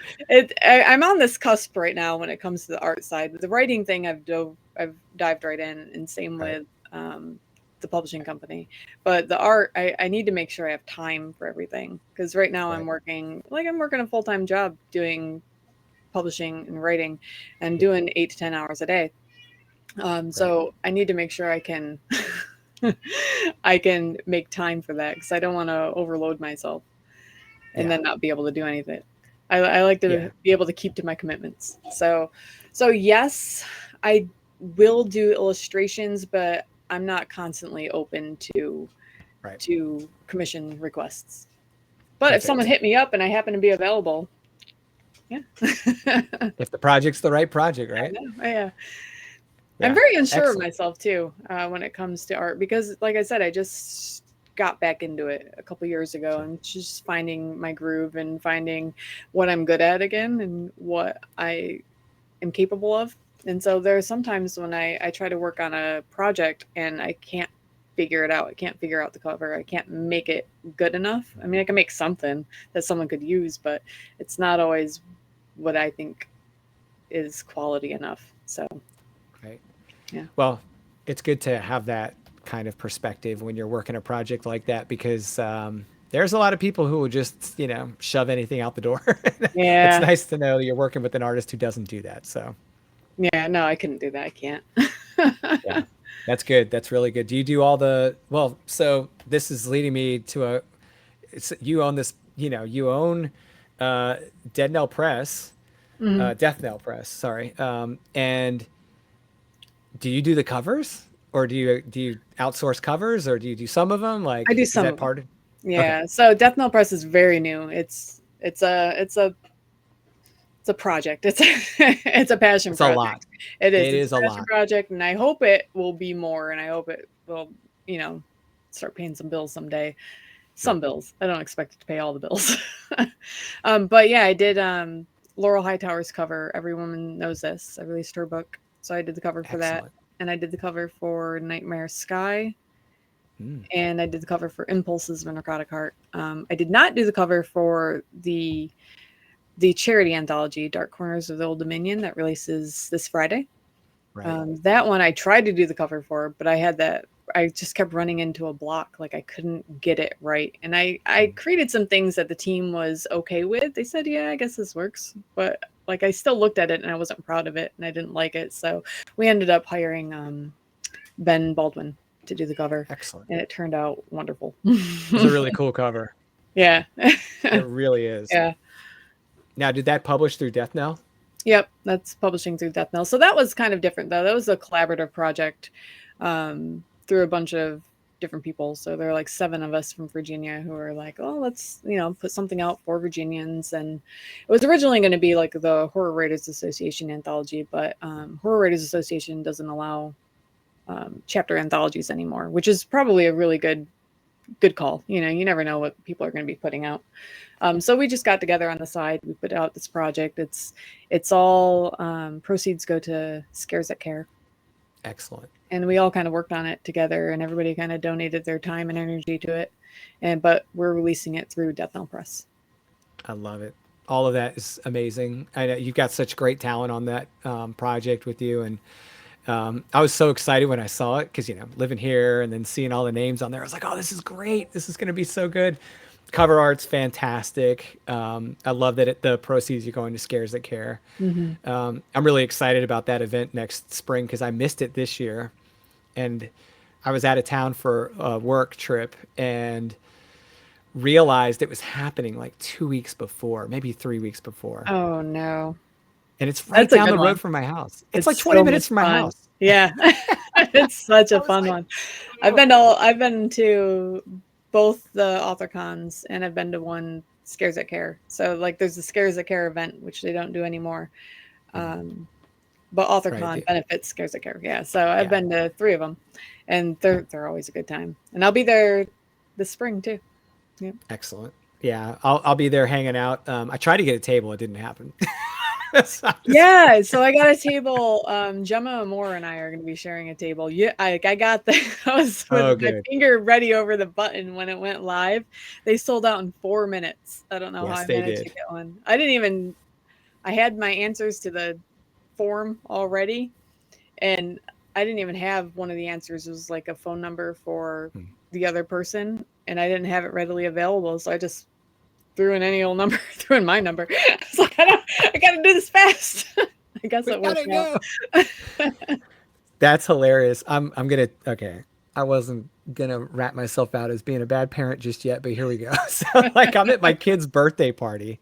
I'm on this cusp right now when it comes to the art side. The writing thing, I've dived right in, and same Right. with the publishing company. But the art, I need to make sure I have time for everything, because right now Right. I'm working a full time job doing publishing and writing, and Yeah. doing 8 to 10 hours a day. Right. So I need to make sure I can I can make time for that, because I don't want to overload myself and Yeah. then not be able to do anything. I like to Yeah. be able to keep to my commitments. So yes, I will do illustrations, but I'm not constantly open Right. to commission requests. But if someone Perfect. hit me up and I happen to be available, yeah. I If the project's the right project, right? know. Yeah. I'm Yeah. very unsure of Excellent. myself too when it comes to art, because, like I said, I just got back into it a couple years ago, Sure. and just finding my groove and finding what I'm good at again and what I am capable of. And so there are sometimes when I try to work on a project and I can't figure it out. I can't figure out the cover. I can't make it good enough. I mean, I can make something that someone could use, but it's not always what I think is quality enough. So, Right. yeah. Well, it's good to have that kind of perspective when you're working a project like that, because there's a lot of people who will just, shove anything out the door. It's Yeah. nice to know you're working with an artist who doesn't do that. So, Yeah, no, I couldn't do that. I can't. yeah, that's good. That's really good. Do you do all the, well, so this is leading me to you own this, you own uh, Dead Knell Press, Mhm. Death Knell Press, sorry. And do you do the covers, or do you outsource covers, or do you do some of them? I Like, do is some that of them. part of? Okay, Yeah. So Death Knell Press is very new. It's a project. It's it's a passion it's a lot. project. It is. It It's is a a passion lot. project, and I hope it will be more, and I hope it will, you know, start paying some bills someday. Sure. Some bills. I don't expect it to pay all the bills. But yeah, I did Laurel Hightower's cover. Every Woman Knows This. I released her book, so I did the cover for that, Excellent. and I did the cover for Nightmare Sky, Mm, and I did the cover for Impulses of a Necrotic Heart. I did not do the cover for the charity anthology Dark Corners of the Old Dominion that releases this Friday. right. That one I tried to do the cover for, but I just kept running into a block. Like I couldn't get it right. And I Mm, created some things that the team was okay with. They said, yeah, I guess this works. But like I still looked at it and I wasn't proud of it and I didn't like it. So we ended up hiring Ben Baldwin to do the cover, excellent. and it turned out wonderful. It's a really cool cover. Yeah. It really is. Yeah. Now, did that publish through Death Knell? Yep, that's publishing through Death Knell. So that was kind of different, though. That was a collaborative project through a bunch of different people. So there are like 7 of us from Virginia who are like, oh, let's, put something out for Virginians. And it was originally going to be like the Horror Writers Association anthology, but Horror Writers Association doesn't allow chapter anthologies anymore, which is probably a really good call. You never know what people are going to be putting out. So we just got together on the side. We put out this project. It's all proceeds go to Scares That Care. Excellent. And we all kind of worked on it together, and everybody kind of donated their time and energy to it. But we're releasing it through Death Knell Press. I love it. All of that is amazing. I know you've got such great talent on that project with you, and I was so excited when I saw it because living here and then seeing all the names on there, I was like, oh, this is great. This is going to be so good. Cover art's fantastic. I love that the proceeds are going to Scares That Care. I'm really excited about that event next spring because I missed it this year, and I was out of town for a work trip and realized it was happening like 2 weeks before, maybe 3 weeks before. Oh no. And it's right down the road from my house. It's like 20 minutes from my house. Yeah. It's such a fun one. I've been to both the author cons, and I've been to one Scares That Care. So like there's the Scares That Care event, which they don't do anymore. But author con benefits Scares That Care. Yeah. So I've been to 3 of them, and they're always a good time. And I'll be there this spring too. Yep. Excellent. Yeah. I'll be there hanging out. I tried to get a table. It didn't happen. Yeah, so I got a table. Gemma Moore and I are going to be sharing a table. Yeah, I got that. I was with my finger ready over the button when it went live. They sold out in 4 minutes. I don't know how I managed to get one. I had my answers to the form already, and I didn't even have one of the answers. It was like a phone number for the other person, and I didn't have it readily available, so I just threw in any old number, threw in my number. I was like, I gotta do this fast. I guess it worked out. That's hilarious. Okay. I wasn't gonna wrap myself out as being a bad parent just yet, but here we go. So like I'm at my kid's birthday party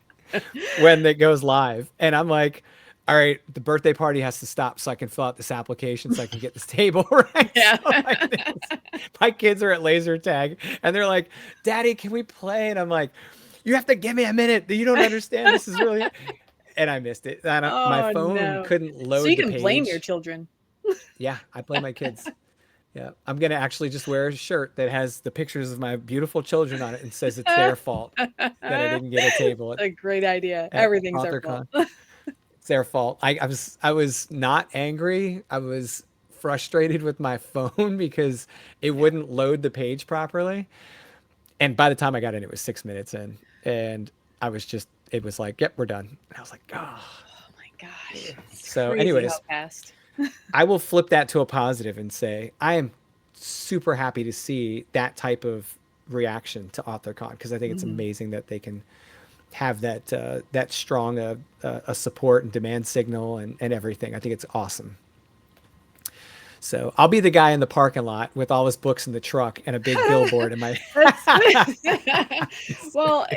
when it goes live, and I'm like, all right, the birthday party has to stop so I can fill out this application so I can get this table right. Yeah. So my kids are at laser tag and they're like, Daddy, can we play? And I'm like, you have to give me a minute. You don't understand. This is really, and I missed it. My phone couldn't load. So you can blame your children. Yeah, I blame my kids. Yeah, I'm gonna actually just wear a shirt that has the pictures of my beautiful children on it and says it's their fault that I didn't get a table. That's a great idea. Everything's their fault. It's their fault. I was not angry. I was frustrated with my phone because it wouldn't load the page properly. And by the time I got in, it was 6 minutes in. And it was like, yep, we're done. And I was like, oh my gosh. So anyways, I will flip that to a positive and say, I am super happy to see that type of reaction to AuthorCon, because I think it's amazing that they can have that strong a support and demand signal and everything. I think it's awesome. So I'll be the guy in the parking lot with all his books in the truck and a big billboard in my. Well,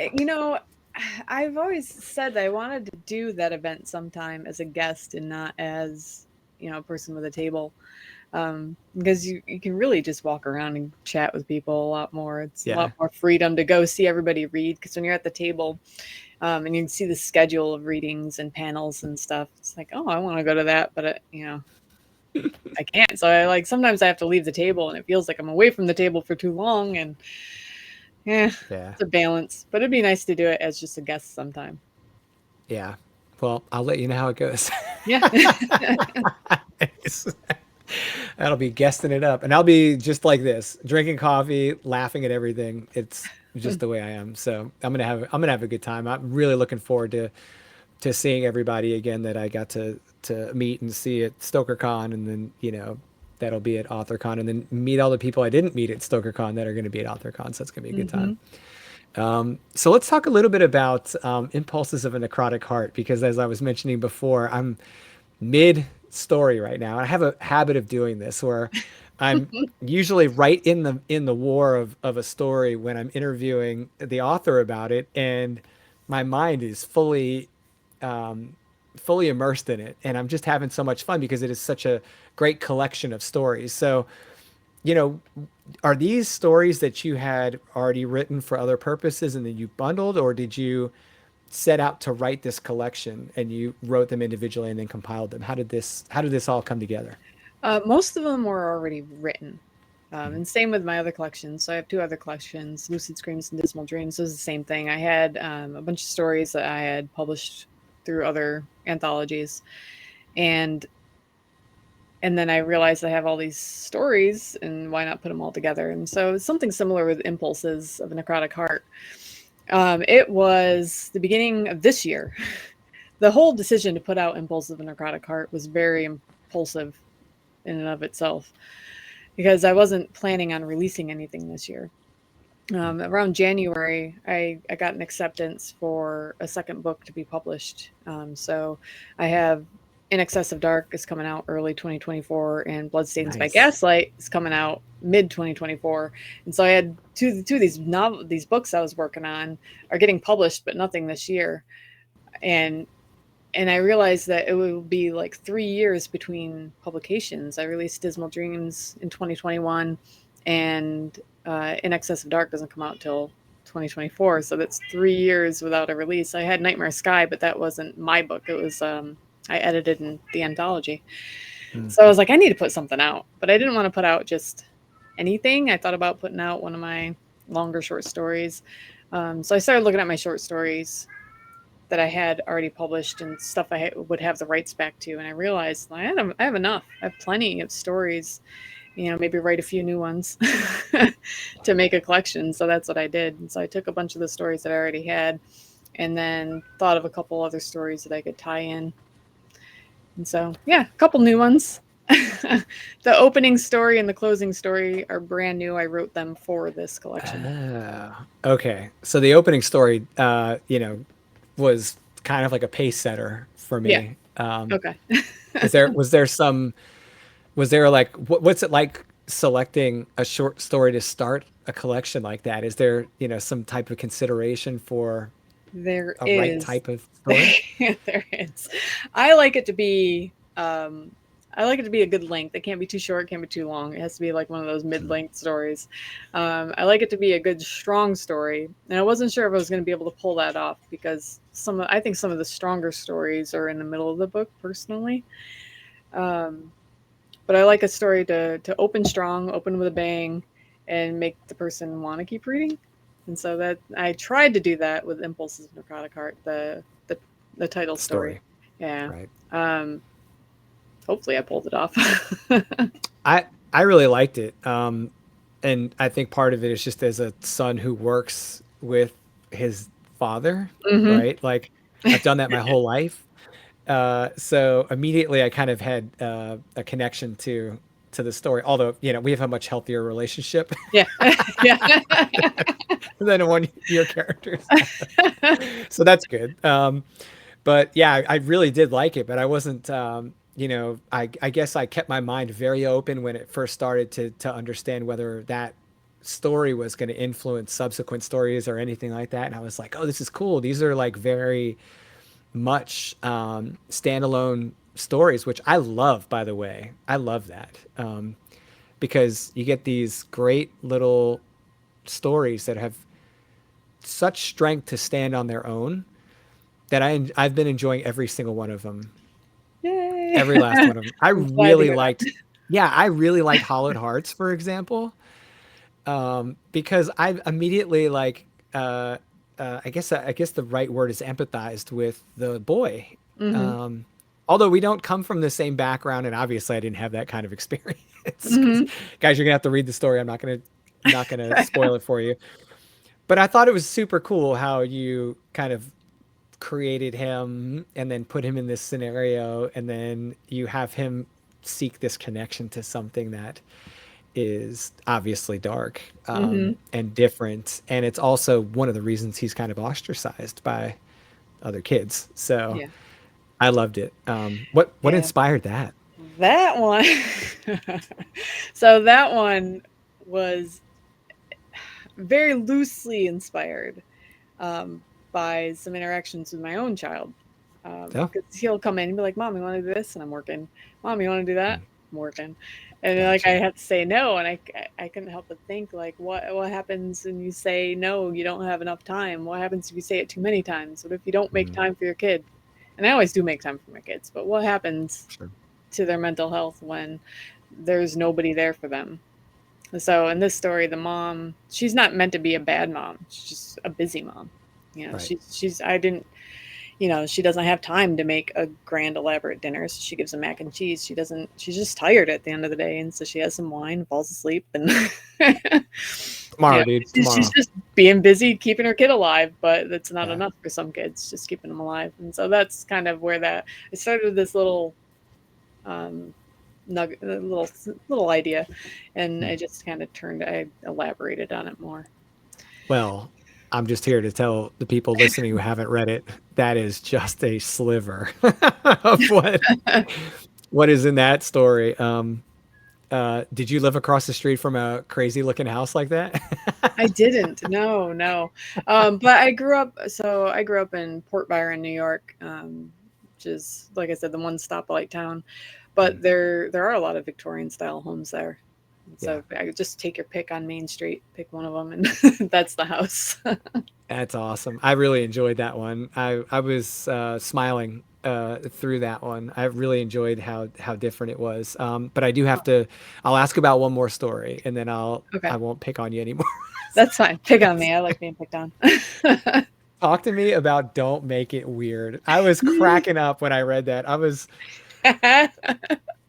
I've always said that I wanted to do that event sometime as a guest and not as, a person with a table, because you can really just walk around and chat with people a lot more. It's a lot more freedom to go see everybody read, because when you're at the table and you can see the schedule of readings and panels and stuff, it's like, oh, I want to go to that, but I can't. So sometimes I have to leave the table, and it feels like I'm away from the table for too long, and it's a balance. But it'd be nice to do it as just a guest sometime. Yeah. Well, I'll let you know how it goes. Yeah. That'll be guesting it up, and I'll be just like this, drinking coffee, laughing at everything. It's just the way I am. So I'm gonna have a good time. I'm really looking forward to seeing everybody again that I got to meet and see at StokerCon, and then that'll be at AuthorCon, and then meet all the people I didn't meet at StokerCon that are going to be at AuthorCon. So it's going to be a good time. So let's talk a little bit about Impulses of a Necrotic Heart, because as I was mentioning before, I'm mid story right now. I have a habit of doing this where I'm usually right in the war of a story when I'm interviewing the author about it, and my mind is fully immersed in it, and I'm just having so much fun because it is such a great collection of stories. So you know, are these stories that you had already written for other purposes and then you bundled, or did you set out to write this collection and you wrote them individually and then compiled them? How did this all come together? Most of them were already written. Mhm. And same with my other collections. So I have two other collections, Lucid Screams and Dismal Dreams. So it was the same thing. I had a bunch of stories that I had published through other anthologies, and then I realized I have all these stories, and why not put them all together? And so it's something similar with Impulses of a Necrotic Heart. It was the beginning of this year. The whole decision to put out Impulses of a Necrotic Heart was very impulsive in and of itself, because I wasn't planning on releasing anything this year. Around January, I got an acceptance for a second book to be published. So I have In Excess of Dark is coming out early 2024, and Bloodstains by Nice. Gaslight is coming out mid 2024. And so I had two of these books I was working on are getting published, but nothing this year. And I realized that it would be like 3 years between publications. I released Dismal Dreams in 2021, and In Excess of Dark doesn't come out till 2024. So that's 3 years without a release. I had Nightmare Sky, but that wasn't my book. It was I edited in the anthology. Mm. So I was like, I need to put something out, but I didn't want to put out just anything. I thought about putting out one of my longer short stories. So I started looking at my short stories that I had already published and stuff would have the rights back to. And I realized I have enough. I have plenty of stories, maybe write a few new ones to make a collection. So that's what I did. And so I took a bunch of the stories that I already had and then thought of a couple other stories that I could tie in. And so, yeah, a couple new ones. The opening story and the closing story are brand new. I wrote them for this collection. Okay. So the opening story, was kind of like a pace setter for Yeah. me. Okay. Was there like, what's it like selecting a short story to start a collection like that? Is there, some type of consideration for There a right is. type of story? There is. I like it to be I like it to be a good length. It can't be too short, it can't be too long. It has to be like one of those mid-length stories. I like it to be a good strong story. And I wasn't sure if I was going to be able to pull that off, because I think some of the stronger stories are in the middle of the book personally. Um, but I like a story to open strong, open with a bang, and make the person want to keep reading. And so that I tried to do that with Impulses of Necrotic Heart, the title story. Story, Yeah. right? Hopefully I pulled it off. I really liked it. And I think part of it is just as a son who works with his father, Hmm. right? Like I've done that my whole life. So immediately I kind of had a connection to the story. Although, we have a much healthier relationship Yeah. Yeah. than one of your characters. So that's good. But yeah, I really did like it, but I wasn't, I guess I kept my mind very open when it first started to understand whether that story was going to influence subsequent stories or anything like that. And I was like, oh, this is cool. These are like very much standalone stories, which I love, by the way. I love that because you get these great little stories that have such strength to stand on their own that I've been enjoying every single one of them, Yay. every last one of them. I I'm glad to really hear liked, that. yeah, I really liked Hollowed Hearts, for example, because I immediately like, I guess the right word is empathized with the boy. Hmm. Um, although we don't come from the same background, and obviously I didn't have that kind of experience. 'Cause, Hmm. guys, you're gonna have to read the story. I'm not gonna spoil it for you. But I thought it was super cool how you kind of created him and then put him in this scenario, and then you have him seek this connection to something that is obviously dark Hmm. and different, and it's also one of the reasons he's kind of ostracized by other kids. So Yeah. I loved it. What Yeah. inspired that? That one. So that one was very loosely inspired um, by some interactions with my own child. Oh, Because he'll come in and be like, "Mom, you want to do this?" And I'm working. "Mom, you want to do that?" mm, I'm working. And like I Gotcha. had to say no, and I couldn't help but think like, what happens when you say no? You don't have enough time. What happens if you say it too many times? What if you don't make Mm, time for your kid? And I always do make time for my kids, but what happens sure. to their mental health when there's nobody there for them? So in this story, the mom, she's not meant to be a bad mom. She's just a busy mom. You know, Right. she's I didn't, you know, she doesn't have time to make a grand elaborate dinner, so she gives them mac and cheese. She's just tired at the end of the day, and so she has some wine, falls asleep, and Tomorrow, dude. she's Tomorrow. just being busy keeping her kid alive, but that's not Yeah. enough for some kids, just keeping them alive. And so that's kind of where that I started with this little nugget, little idea, and Hmm. I just kind of I elaborated on it more. Well, I'm just here to tell the people listening who haven't read it, that is just a sliver of what is in that story. Did you live across the street from a crazy looking house like that? I didn't. No, no. But I grew up in Port Byron, New York, which is, like I said, the one stoplight town. But Mm, there are a lot of Victorian style homes there. yeah, So I could just take your pick on Main Street, pick one of them, and that's the house. that's awesome. I really enjoyed that one. I was smiling through that one. I really enjoyed how different it was. But I do have to. I'll ask about one more story, and then Okay, I won't pick on you anymore. that's fine. Pick on me. I like being picked on. Talk to me about Don't Make It Weird. I was cracking up when I read that.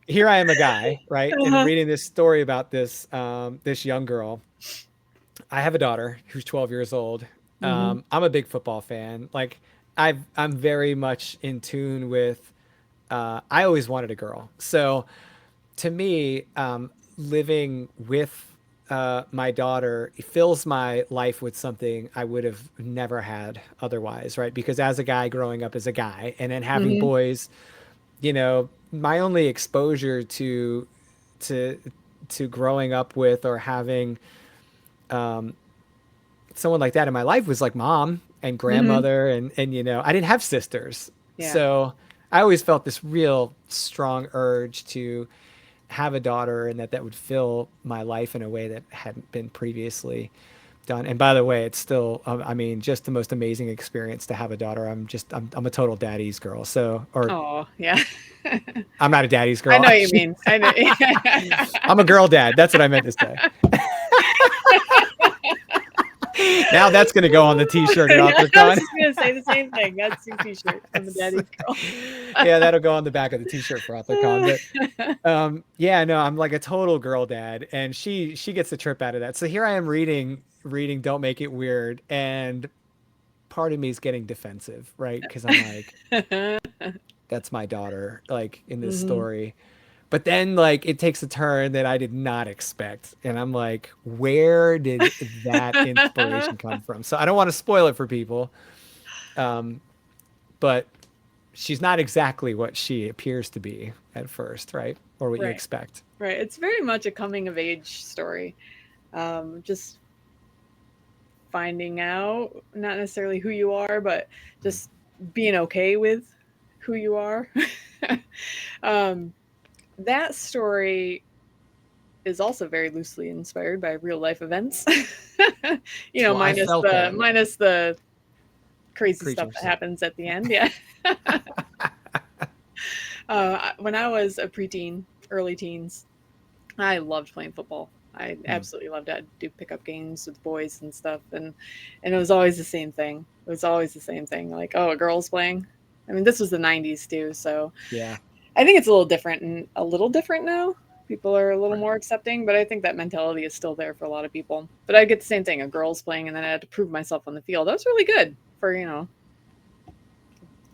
Here I am, a guy, right? And Uh-huh. reading this story about this young girl. I have a daughter who's 12 years old. Hmm. I'm a big football fan. Like I'm very much in tune with I always wanted a girl. So to me, living with my daughter fills my life with something I would have never had otherwise, right? Because as a guy growing up as a guy and then having Hmm. boys, my only exposure to to growing up with or having someone like that in my life was like mom and Hmm. grandmother and I didn't have sisters. Yeah. So I always felt this real strong urge to have a daughter and that would fill my life in a way that hadn't been previously done. And by the way, it's still, I mean, just the most amazing experience to have a daughter. I'm a total daddy's girl. So, or Oh, yeah. I'm not a daddy's I girl. know what you mean. I know. I'm a girl dad. That's what I meant to say. Now that's going to go on the t-shirt at I was AuthorCon. just gonna say the same thing. That's your T-shirt. I'm a daddy's girl. Yeah, that'll go on the back of the t-shirt for AuthorCon. But yeah, no, I'm like a total girl dad, and she gets the trip out of that. So here I am reading Don't Make It Weird, and part of me is getting defensive, right? Because I'm like, that's my daughter, like in this Hmm. story. But then like it takes a turn that I did not expect. And I'm like, where did that inspiration come from? So I don't want to spoil it for people. Um, but she's not exactly what she appears to be at first, right? Or what you Right, expect. right. It's very much a coming of age story. Just finding out, not necessarily who you are, but just being okay with who you are. um, that story is also very loosely inspired by real life events. You know, Well, I felt that. minus the crazy stuff that Creatures. happens at the end. Yeah. When I was a preteen, early teens, I loved playing football. I Mm. absolutely loved it. I'd do pickup games with boys and stuff, and it was always the same thing. It was always the same thing. Like, oh, a girl's playing. I mean, this was the '90s too, so Yeah. I think it's a little different and a little different now. People are a little Right. more accepting, but I think that mentality is still there for a lot of people. But I get the same thing: a girl's playing, and then I had to prove myself on the field. That was really good for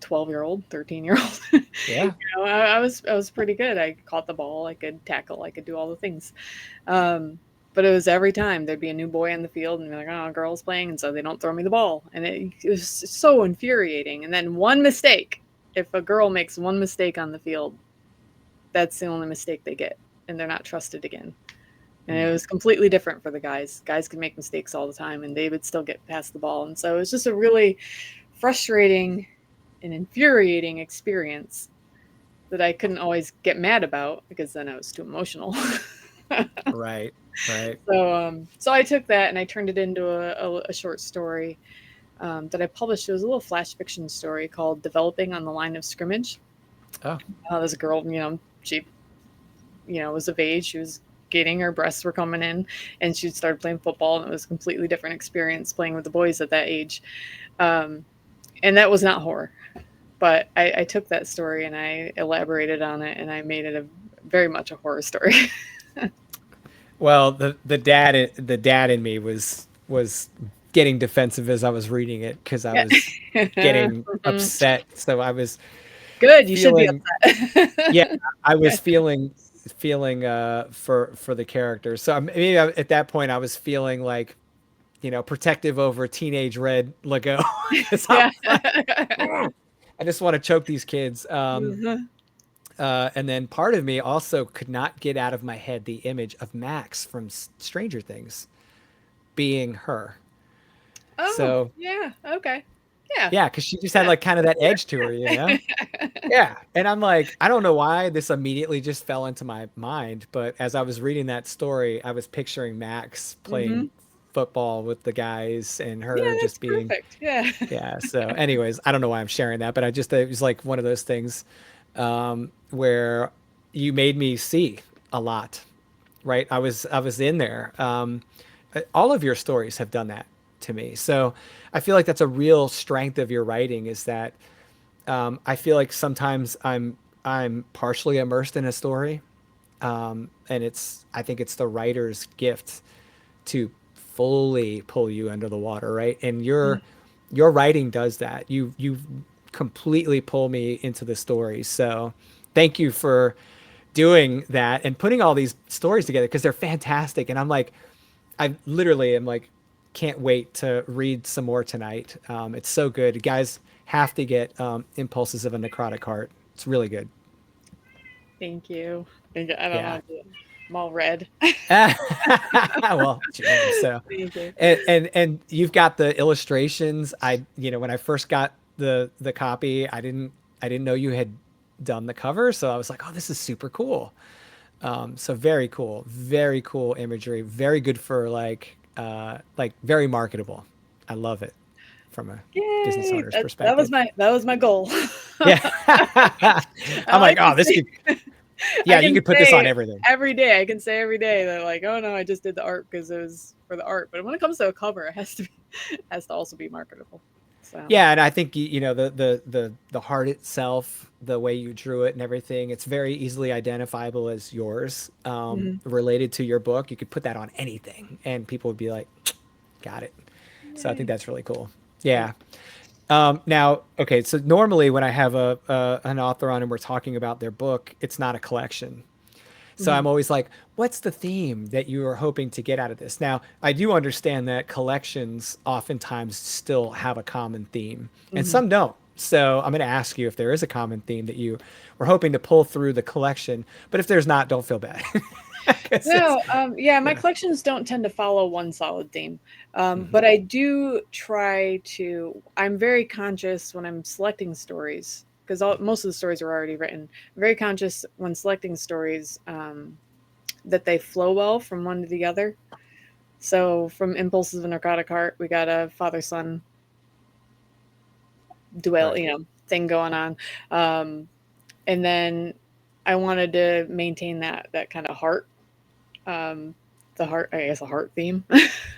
12-year-old, 13-year-old. Yeah. I was pretty good. I caught the ball, I could tackle, I could do all the things. Um, but it was every time there'd be a new boy on the field and be like, oh, a girl's playing, and so they don't throw me the ball. And it was so infuriating. And then one mistake, if a girl makes one mistake on the field, that's the only mistake they get, and they're not trusted again. And it Mm. was completely different for the guys. Guys could make mistakes all the time, and they would still get past the ball. And so it was just a really frustrating and infuriating experience that I couldn't always get mad about because then I was too emotional. Right. Right. So I took that and I turned it into a short story that I published. It was a little flash fiction story called "Developing on the Line of Scrimmage." Oh. This girl, she, was of age. She was getting, her breasts were coming in, and she'd started playing football, and it was a completely different experience playing with the boys at that age. Um, and that was not horror, but I took that story and I elaborated on it, and I made it very much a horror story. Well, the dad in me was getting defensive as I was reading it because I Yeah. was getting upset. So I was Good. You should be feeling, yeah, upset. I was feeling for the characters. So maybe at that point I was feeling like, protective over teenage Red Lagoe. 'Cause I Yeah. was like, "Ugh, I just want to choke these kids. Mhm. And then part of me also could not get out of my head the image of Max from Stranger Things being her. Oh, So yeah. Okay. Yeah. yeah, because she just had Yeah. like kind of That's that edge to her, you know? fair. Yeah. And I'm like, I don't know why this immediately just fell into my mind, but as I was reading that story, I was picturing Max playing Mhm. football with the guys and Yeah, her that's just being, perfect. Yeah. yeah. So, anyways, I don't know why I'm sharing that, but it was like one of those things where you made me see a lot, right? I was in there. All of your stories have done that to me. So I feel like that's a real strength of your writing is that I feel like sometimes I'm partially immersed in a story, and I think it's the writer's gift to fully pull you under the water, right? And Mm. your writing does that. You completely pull me into the story. So thank you for doing that and putting all these stories together because they're fantastic. And I'm like, I literally am like, can't wait to read some more tonight. It's so good. You guys have to get Impulses of a Necrotic Heart. It's really good. Thank you. I don't Yeah. know. I'm all red. Well, it's your name. So, Thank you. and you've got the illustrations. When I first got the copy, I didn't know you had done the cover. So I was like, oh, this is super cool. So very cool imagery, very good for like very marketable. I love it from a business Yay! owner's That was perspective. my goal. Yeah. I I'm like, like to oh, this say could, yeah, I you can could put this on say everything. every day. I can say every day that like, oh no, I just did the art because it was for the art. But when it comes to a cover, it has to also be marketable. So Yeah, and I think the heart itself, the way you drew it and everything, it's very easily identifiable as yours, mhm. related to your book. You could put that on anything, and people would be like, "Got it." So I think Yay. that's really cool. Thank Yeah. Now, okay, so normally when I have an author on and we're talking about their book, it's not a collection. you. So I'm Mhm. always like, what's the theme that you are hoping to get out of this? Now, I do understand that collections oftentimes still have a common theme and Mhm. some don't. So I'm going to ask you if there is a common theme that you were hoping to pull through the collection. But if there's not, don't feel bad. 'Cause it's, No, yeah, my yeah. collections don't tend to follow one solid theme. Mhm. But I do try to, I'm very conscious when I'm selecting stories, because most of the stories are already written. I'm very conscious when selecting stories that they flow well from one to the other. So from Impulses of a Narcotic Heart, we got a father son duel, Right. thing going on. Um, and then I wanted to maintain that kind of heart, um, the heart, I guess, a heart theme.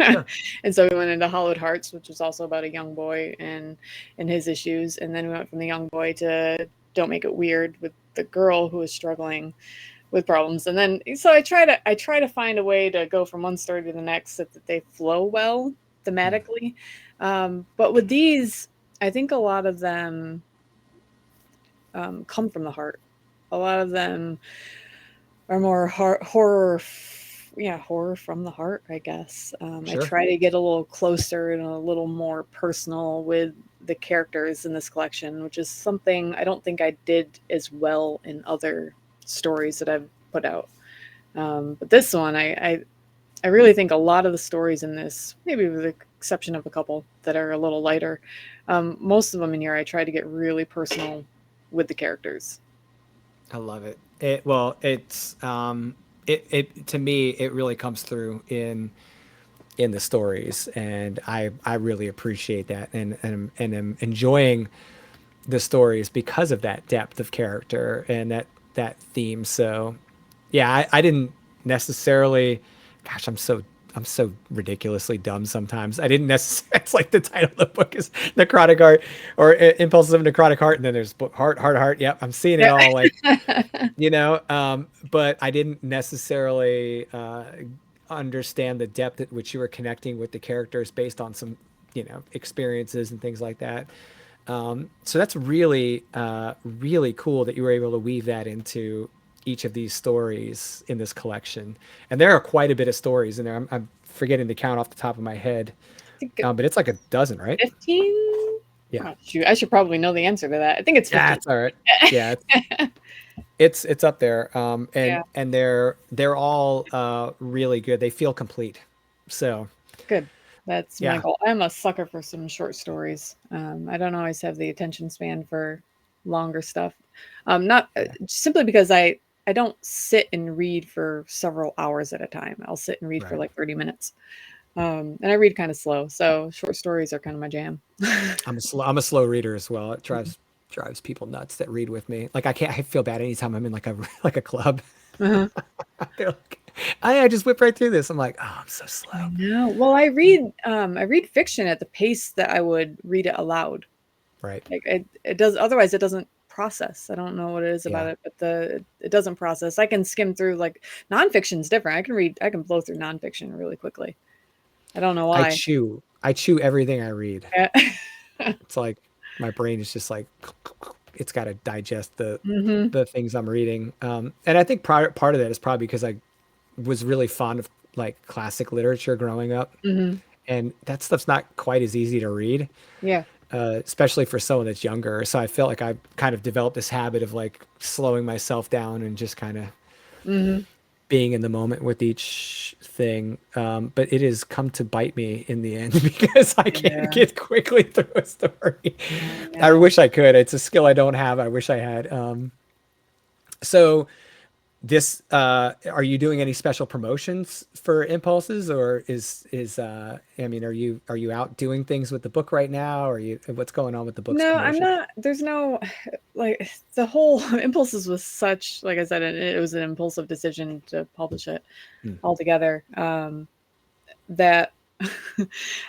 Sure. And so we went into Hollowed Hearts, which was also about a young boy and his issues. And then we went from the young boy to Don't Make It Weird with the girl who was struggling with problems. And then so I try to find a way to go from one story to the next so that they flow well Mm. thematically. But with these, I think a lot of them come from the heart. A lot of them are more horror, yeah, horror from the heart, I guess. I Sure. try to get a little closer and a little more personal with the characters in this collection, which is something I don't think I did as well in other stories that I've put out. But this one, I really think a lot of the stories in this, maybe with the exception of a couple that are a little lighter, most of them in here, I try to get really personal with the characters. I love it. It to me it really comes through in the stories, and I really appreciate that, and am enjoying the stories because of that depth of character and that theme. So yeah, I didn't necessarily, gosh, I'm so ridiculously dumb sometimes. I didn't necessarily, it's like the title of the book is Necrotic Heart, or Impulses of a Necrotic Heart, and then there's book Heart, Heart, Heart. Yep, I'm seeing it Yeah. all, like, but I didn't necessarily understand the depth at which you were connecting with the characters based on some, experiences and things like that. So that's really, really cool that you were able to weave that into each of these stories in this collection. And there are quite a bit of stories in there. I'm forgetting to count off the top of my head, I think but it's like a dozen, right? 15. Yeah. Oh, shoot, I should probably know the answer to that. I think it's Yeah, 15. it's all right. Yeah, it's up there. Yeah, And they're all really good. They feel complete. So good. That's my yeah, goal. I'm a sucker for some short stories. I don't always have the attention span for longer stuff. Not yeah, simply because I don't sit and read for several hours at a time. I'll sit and read for right. like 30 minutes. And I read kind of slow, so short stories are kind of my jam. I'm a slow reader as well. It drives people nuts that read with me. Like I feel bad anytime I'm in like a like a club. Uh-huh. They're like, I just whip right through this. I'm like, oh, I'm so I slow. know. Well, I read fiction at the pace that I would read it aloud. Right. Like it does. Otherwise, it doesn't process. I don't know what it is about Yeah. it, but it doesn't process. I can skim through like nonfiction's different. I can blow through nonfiction really quickly. I don't know I why. chew. I chew everything I read. Yeah. It's like my brain is just like it's got to digest hmm the things I'm reading. And I think part of that is probably because I was really fond of like classic literature growing up, hmm and that stuff's not quite as easy to read, Yeah. especially for someone that's younger. So I feel like I've kind of developed this habit of like slowing myself down and just kind of hmm being in the moment with each thing. But it has come to bite me in the end because I can't Yeah. get quickly through a story. I I know. wish I could. It's a skill I don't have. I wish I had. So this, are you doing any special promotions for Impulses, or I mean, are you out doing things with the book right now? Or what's going on with the book's No, I'm promotion? not. There's no like the whole impulses was such like I said, it was an impulsive decision to publish it Hmm. altogether. That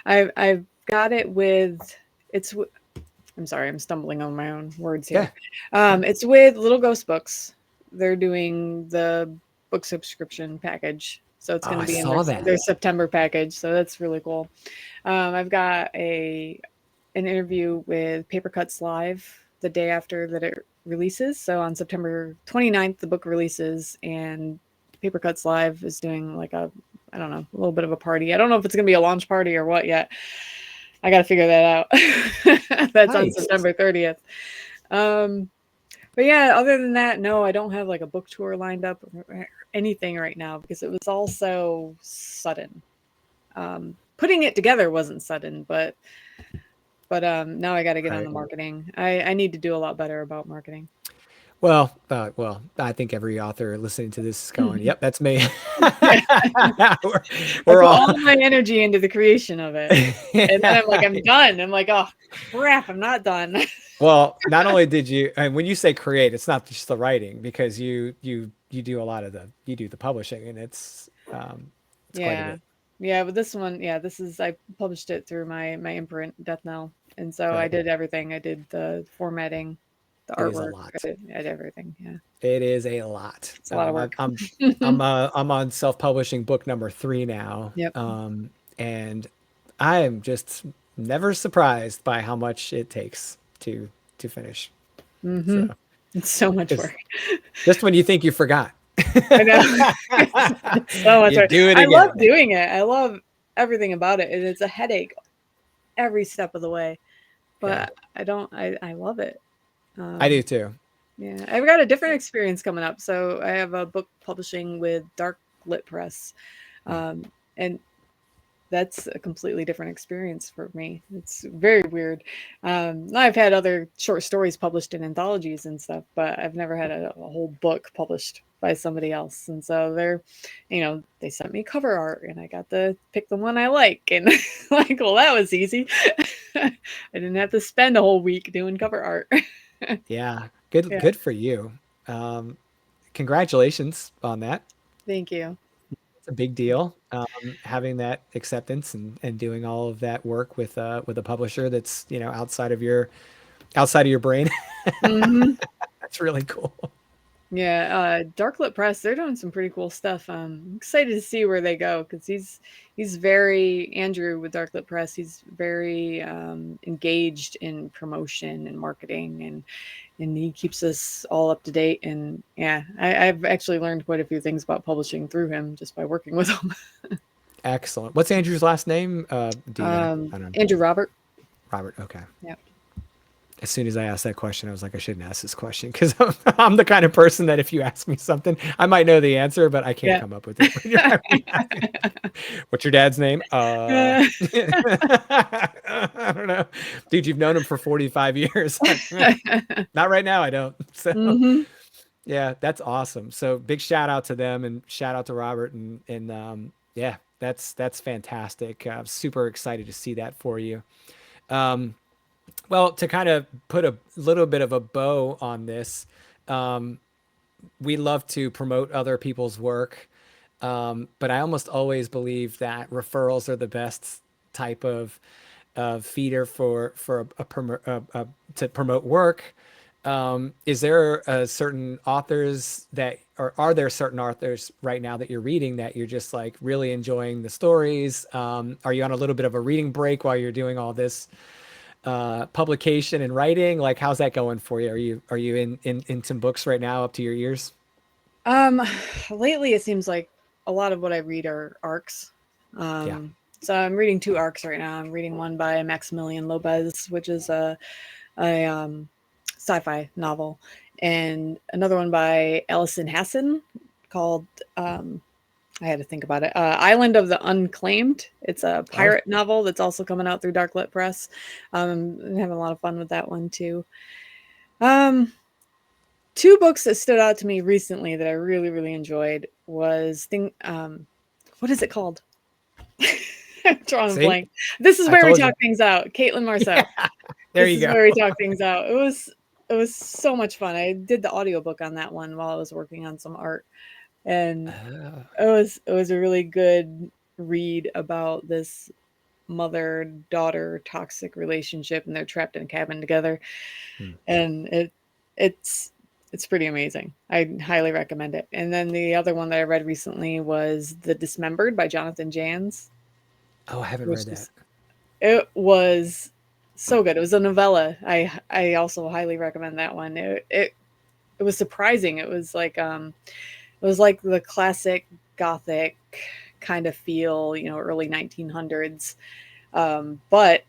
I've got it with it's. I'm sorry, I'm stumbling on my own words Yeah. here. Yeah. It's with Little Ghost Books. They're doing the book subscription package, so it's Oh, going to I be in saw that. their September package. So that's really cool. I've got an interview with Paper Cuts Live the day after that it releases. So on September 29th, the book releases, and Paper Cuts Live is doing like I don't know, a little bit of a party. I don't know if it's going to be a launch party or what yet. I got to figure that out. That's on Nice. September 30th. Um, but yeah, other than that, no, I don't have like a book tour lined up or anything right now because it was all so sudden. Putting it together wasn't sudden, but now I got to get on Right. the marketing. I need to do a lot better about marketing. Well, I think every author listening to this is going, "Yep, that's me." Yeah. we're, I we're put all. all my energy into the creation of it. And then I'm like, I'm done. I'm like, oh crap, I'm not done. Well, not only did you, and when you say create, it's not just the writing, because you do a lot of you do the publishing, and it's quite a Yeah. bit. Yeah, but this one, yeah, this is I published it through my imprint, Death Knell. And so I Right. did everything. I did the formatting, the It is a artwork, lot. I did everything. Yeah. It is a lot. It's a lot of I, work. I'm on self-publishing book number 3 now, Yep. and I am just never surprised by how much it takes to finish. hmm So, It's so much just work. just when you think you forgot, I know. It's so much you work. do it I love again. doing it. I love everything about it. And it's a headache every step of the way. Yeah, But I love it. I do Um, too. yeah, I've got a different experience coming up. So I have a book publishing with DarkLit Press. Hmm. Um, and that's a completely different experience for me. It's very weird. I've had other short stories published in anthologies and stuff, but I've never had a whole book published by somebody else. And so they sent me cover art, and I got to pick the one I like. And like, well, that was easy. I didn't have to spend a whole week doing cover art. Yeah. Good, Yeah. good for you. Congratulations on that. Thank you. It's a big deal, having that acceptance and doing all of that work with a publisher that's, outside of your brain. Hmm. That's really cool. Yeah, DarkLit Press, they're doing some pretty cool stuff. I'm excited to see where they go, because he's very Andrew with DarkLit Press. He's very engaged in promotion and marketing, and he keeps us all up to date. And yeah, I've actually learned quite a few things about publishing through him just by working with him. Excellent. What's Andrew's last name? Do you know? I don't know. Andrew Robert. Robert. Okay. Yeah. As soon as I asked that question, I was like, I shouldn't ask this question, because I'm the kind of person that if you ask me something, I might know the answer, but I can't come up with it. What's your dad's name? I don't know. Dude, you've known him for 45 years. Not right now, I don't. So Hmm. yeah, that's awesome. So big shout out to them, and shout out to Robert, and yeah, that's fantastic. Super excited to see that for you. Well, to kind of put a little bit of a bow on this, we love to promote other people's work, but I almost always believe that referrals are the best type of feeder for to promote work. Is there a certain authors that, or are there certain authors right now that you're reading that you're just like really enjoying the stories? Are you on a little bit of a reading break while you're doing all this publication and writing? Like, how's that going for you? Are you in some books right now up to your ears? Um, Lately it seems like a lot of what I read are arcs. Yeah. So I'm reading two arcs right now. I'm reading one by Maximilian Lopez, which is a sci-fi novel, and another one by Alison Hassan called I had to think about it. Island of the Unclaimed. It's a Oh, pirate novel that's also coming out through DarkLit Press. I'm having a lot of fun with that one too. Um, Two books that stood out to me recently that I really, really enjoyed was what is it called? I'm drawing a see, blank. This is I where we told you. talk things out. Caitlin Marceau. Yeah, there This you is go. where we talk things out. It was so much fun. I did the audiobook on that one while I was working on some art. And Uh, it was a really good read about this mother daughter toxic relationship, and they're trapped in a cabin together, hmm. and it's pretty amazing. I highly recommend it. And then the other one that I read recently was The Dismembered by Jonathan Jans, Oh, I haven't read which that. is it was so good. It was a novella. I also highly recommend that one. It was surprising. It was like the classic gothic kind of feel, early 1900s. But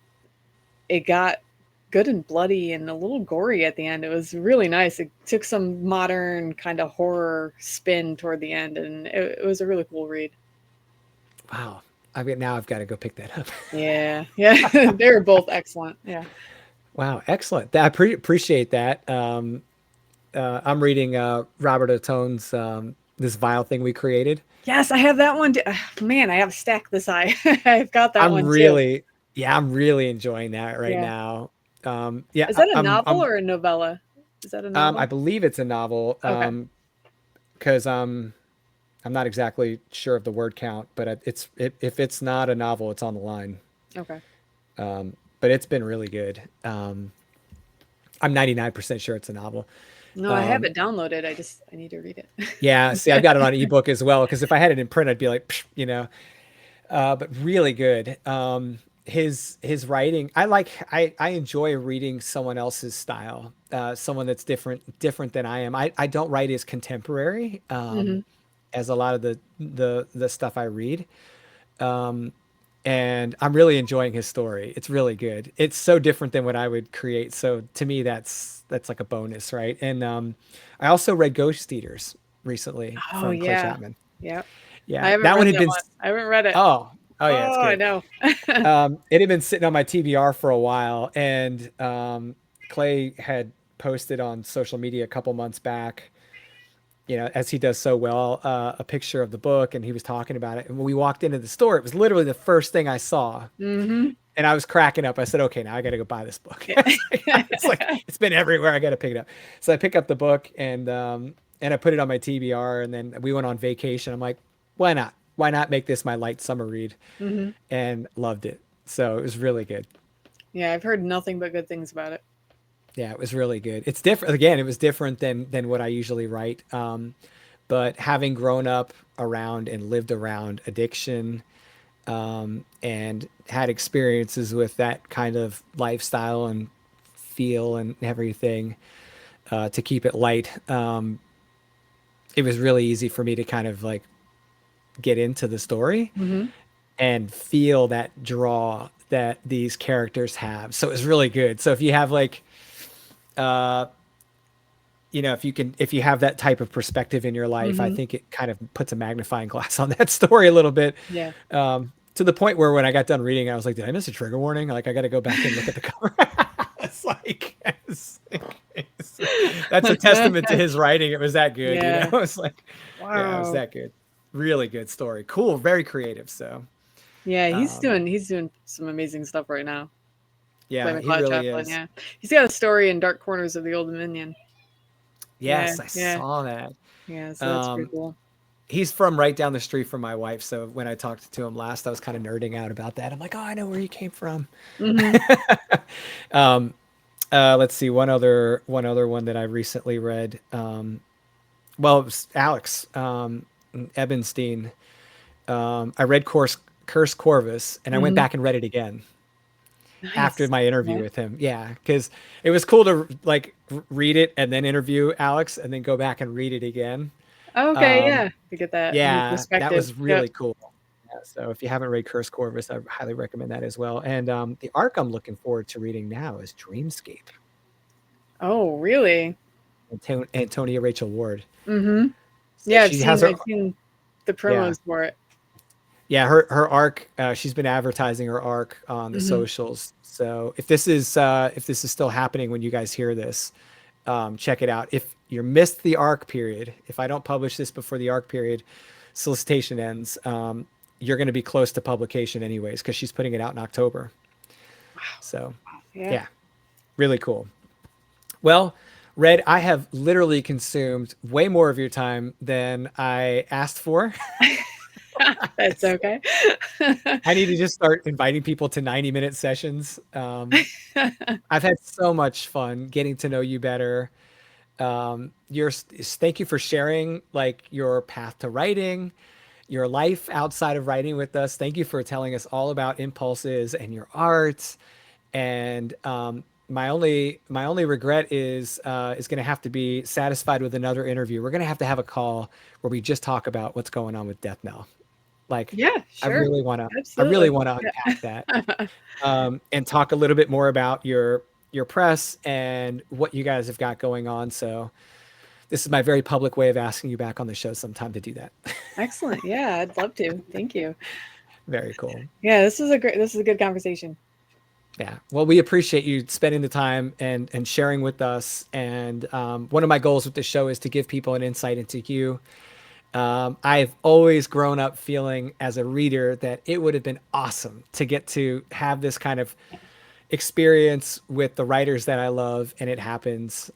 it got good and bloody and a little gory at the end. It was really nice. It took some modern kind of horror spin toward the end, and it was a really cool read. Wow. Now I've got to go pick that up. Yeah, yeah, they were both excellent. Yeah. Wow, excellent. I appreciate that. I'm reading Robert Otone's This Vile Thing We Created. Yes, I have that one. Man, I have a stack this high. I've got that I'm one too. really, yeah, I'm really enjoying that right Yeah. now. Yeah, Is that a novel I'm, or a novella? Is that a I novel? believe it's a novel. Okay. Because I'm not exactly sure of the word count, but if it's not a novel, it's on the line. Okay. But it's been really good. I'm 99% sure it's a novel. No, I have Um, it downloaded. I need to read it. yeah, see, I've got it on ebook as well, because if I had it in print, I'd be like, psh, but really good. His writing, I enjoy reading someone else's style, someone that's different than I am. I don't write as contemporary, Hmm. as a lot of the stuff I read. Um, and I'm really enjoying his story. It's really good. It's so different than what I would create. So to me, that's like a bonus, right? And I also read Ghost Eaters recently Oh from Clay yeah. Chapman. Yep. I Yeah, haven't that one read had that been. one. I haven't read it. Oh, Oh yeah, it's Oh, I good. know. It had been sitting on my TBR for a while, and Clay had posted on social media a couple months back, you know, as he does so well, a picture of the book, and he was talking about it. And when we walked into the store, it was literally the first thing I saw, Mm-hmm. and I was cracking up. I said, "Okay, now I got to go buy this book." It's like it's been everywhere. I got to pick it up. So I pick up the book, and I put it on my TBR, and then we went on vacation. I'm like, why not? Why not make this my light summer read? Mm-hmm. And loved it. So it was really good. Yeah, I've heard nothing but good things about it. Yeah, it was really good. It's different. Again, it was different than what I usually write. But having grown up around and lived around addiction, and had experiences with that kind of lifestyle and feel and everything, to keep it light, it was really easy for me to kind of like get into the story Mm-hmm. and feel that draw that these characters have. So it was really good. So if you have like, uh, you know, if you have that type of perspective in your life, I Mm-hmm. think it kind of puts a magnifying glass on that story a little bit. Yeah. To the point where when I got done reading, I was like, did I miss a trigger warning? Like, I got to go back and look at the cover. It's like, that's a testament to his writing. It was that good, you Yeah. know? It's like, yeah, it was Wow. that good. Really good story. Cool. Very creative. So, Yeah, um, he's doing some amazing stuff right now. yeah, Flaming he Cloud really Chaplain, is. yeah. He's got a story in Dark Corners of the Old Dominion. Yeah, Yes, I yeah, saw that. yeah. So that's pretty Um, cool. he's from right down the street from my wife. So when I talked to him last, I was kind of nerding out about that. I'm like, oh, I know where he came from. Mm-hmm. um, let's see one other one that I recently read. Well, it was Alex Ebenstein. I read Curse Corvus, and I went Mm-hmm. back and read it again after Nice. my interview Yeah. with him. Yeah, because it was cool to like read it and then interview Alex, and then go back and read it again. Okay, Um, yeah. To get that new yeah, that perspective. was Yep. really cool. Yeah, so if you haven't read Curse Corvus, I highly recommend that as well. And the arc I'm looking forward to reading now is Dreamscape. Oh, really? Antonia Rachel Ward. Mm-hmm. So Yeah, she has her, I've seen the yeah, promos for it. yeah, her arc. She's been advertising her arc on the Mm-hmm. socials. So if this is still happening when you guys hear this, check it out. If you missed the arc period, if I don't publish this before the arc period solicitation ends, you're going to be close to publication anyways because she's putting it out in October. So Yeah. yeah, really cool. Well, Red, I have literally consumed way more of your time than I asked for. That's okay. I need to just start inviting people to 90-minute sessions. I've had so much fun getting to know you better. Thank you for sharing like your path to writing, your life outside of writing with us. Thank you for telling us all about impulses and your art. And my only regret is going to have to be satisfied with another interview. We're going to have a call where we just talk about what's going on with Death Knell. Like, Yeah, sure. I really Absolutely. want to unpack that, Yeah. and talk a little bit more about your press and what you guys have got going on. So this is my very public way of asking you back on the show sometime to do that. Excellent. Yeah, I'd love to. Thank you. Very cool. Yeah, this is a good conversation. Yeah. Well, we appreciate you spending the time and sharing with us. And one of my goals with this show is to give people an insight into you. I've always grown up feeling as a reader that it would have been awesome to get to have this kind of experience with the writers that I love, and it happens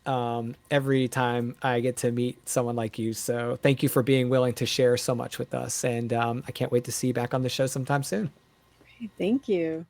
every time I get to meet someone like you. So thank you for being willing to share so much with us, and I can't wait to see you back on the show sometime soon. Thank you.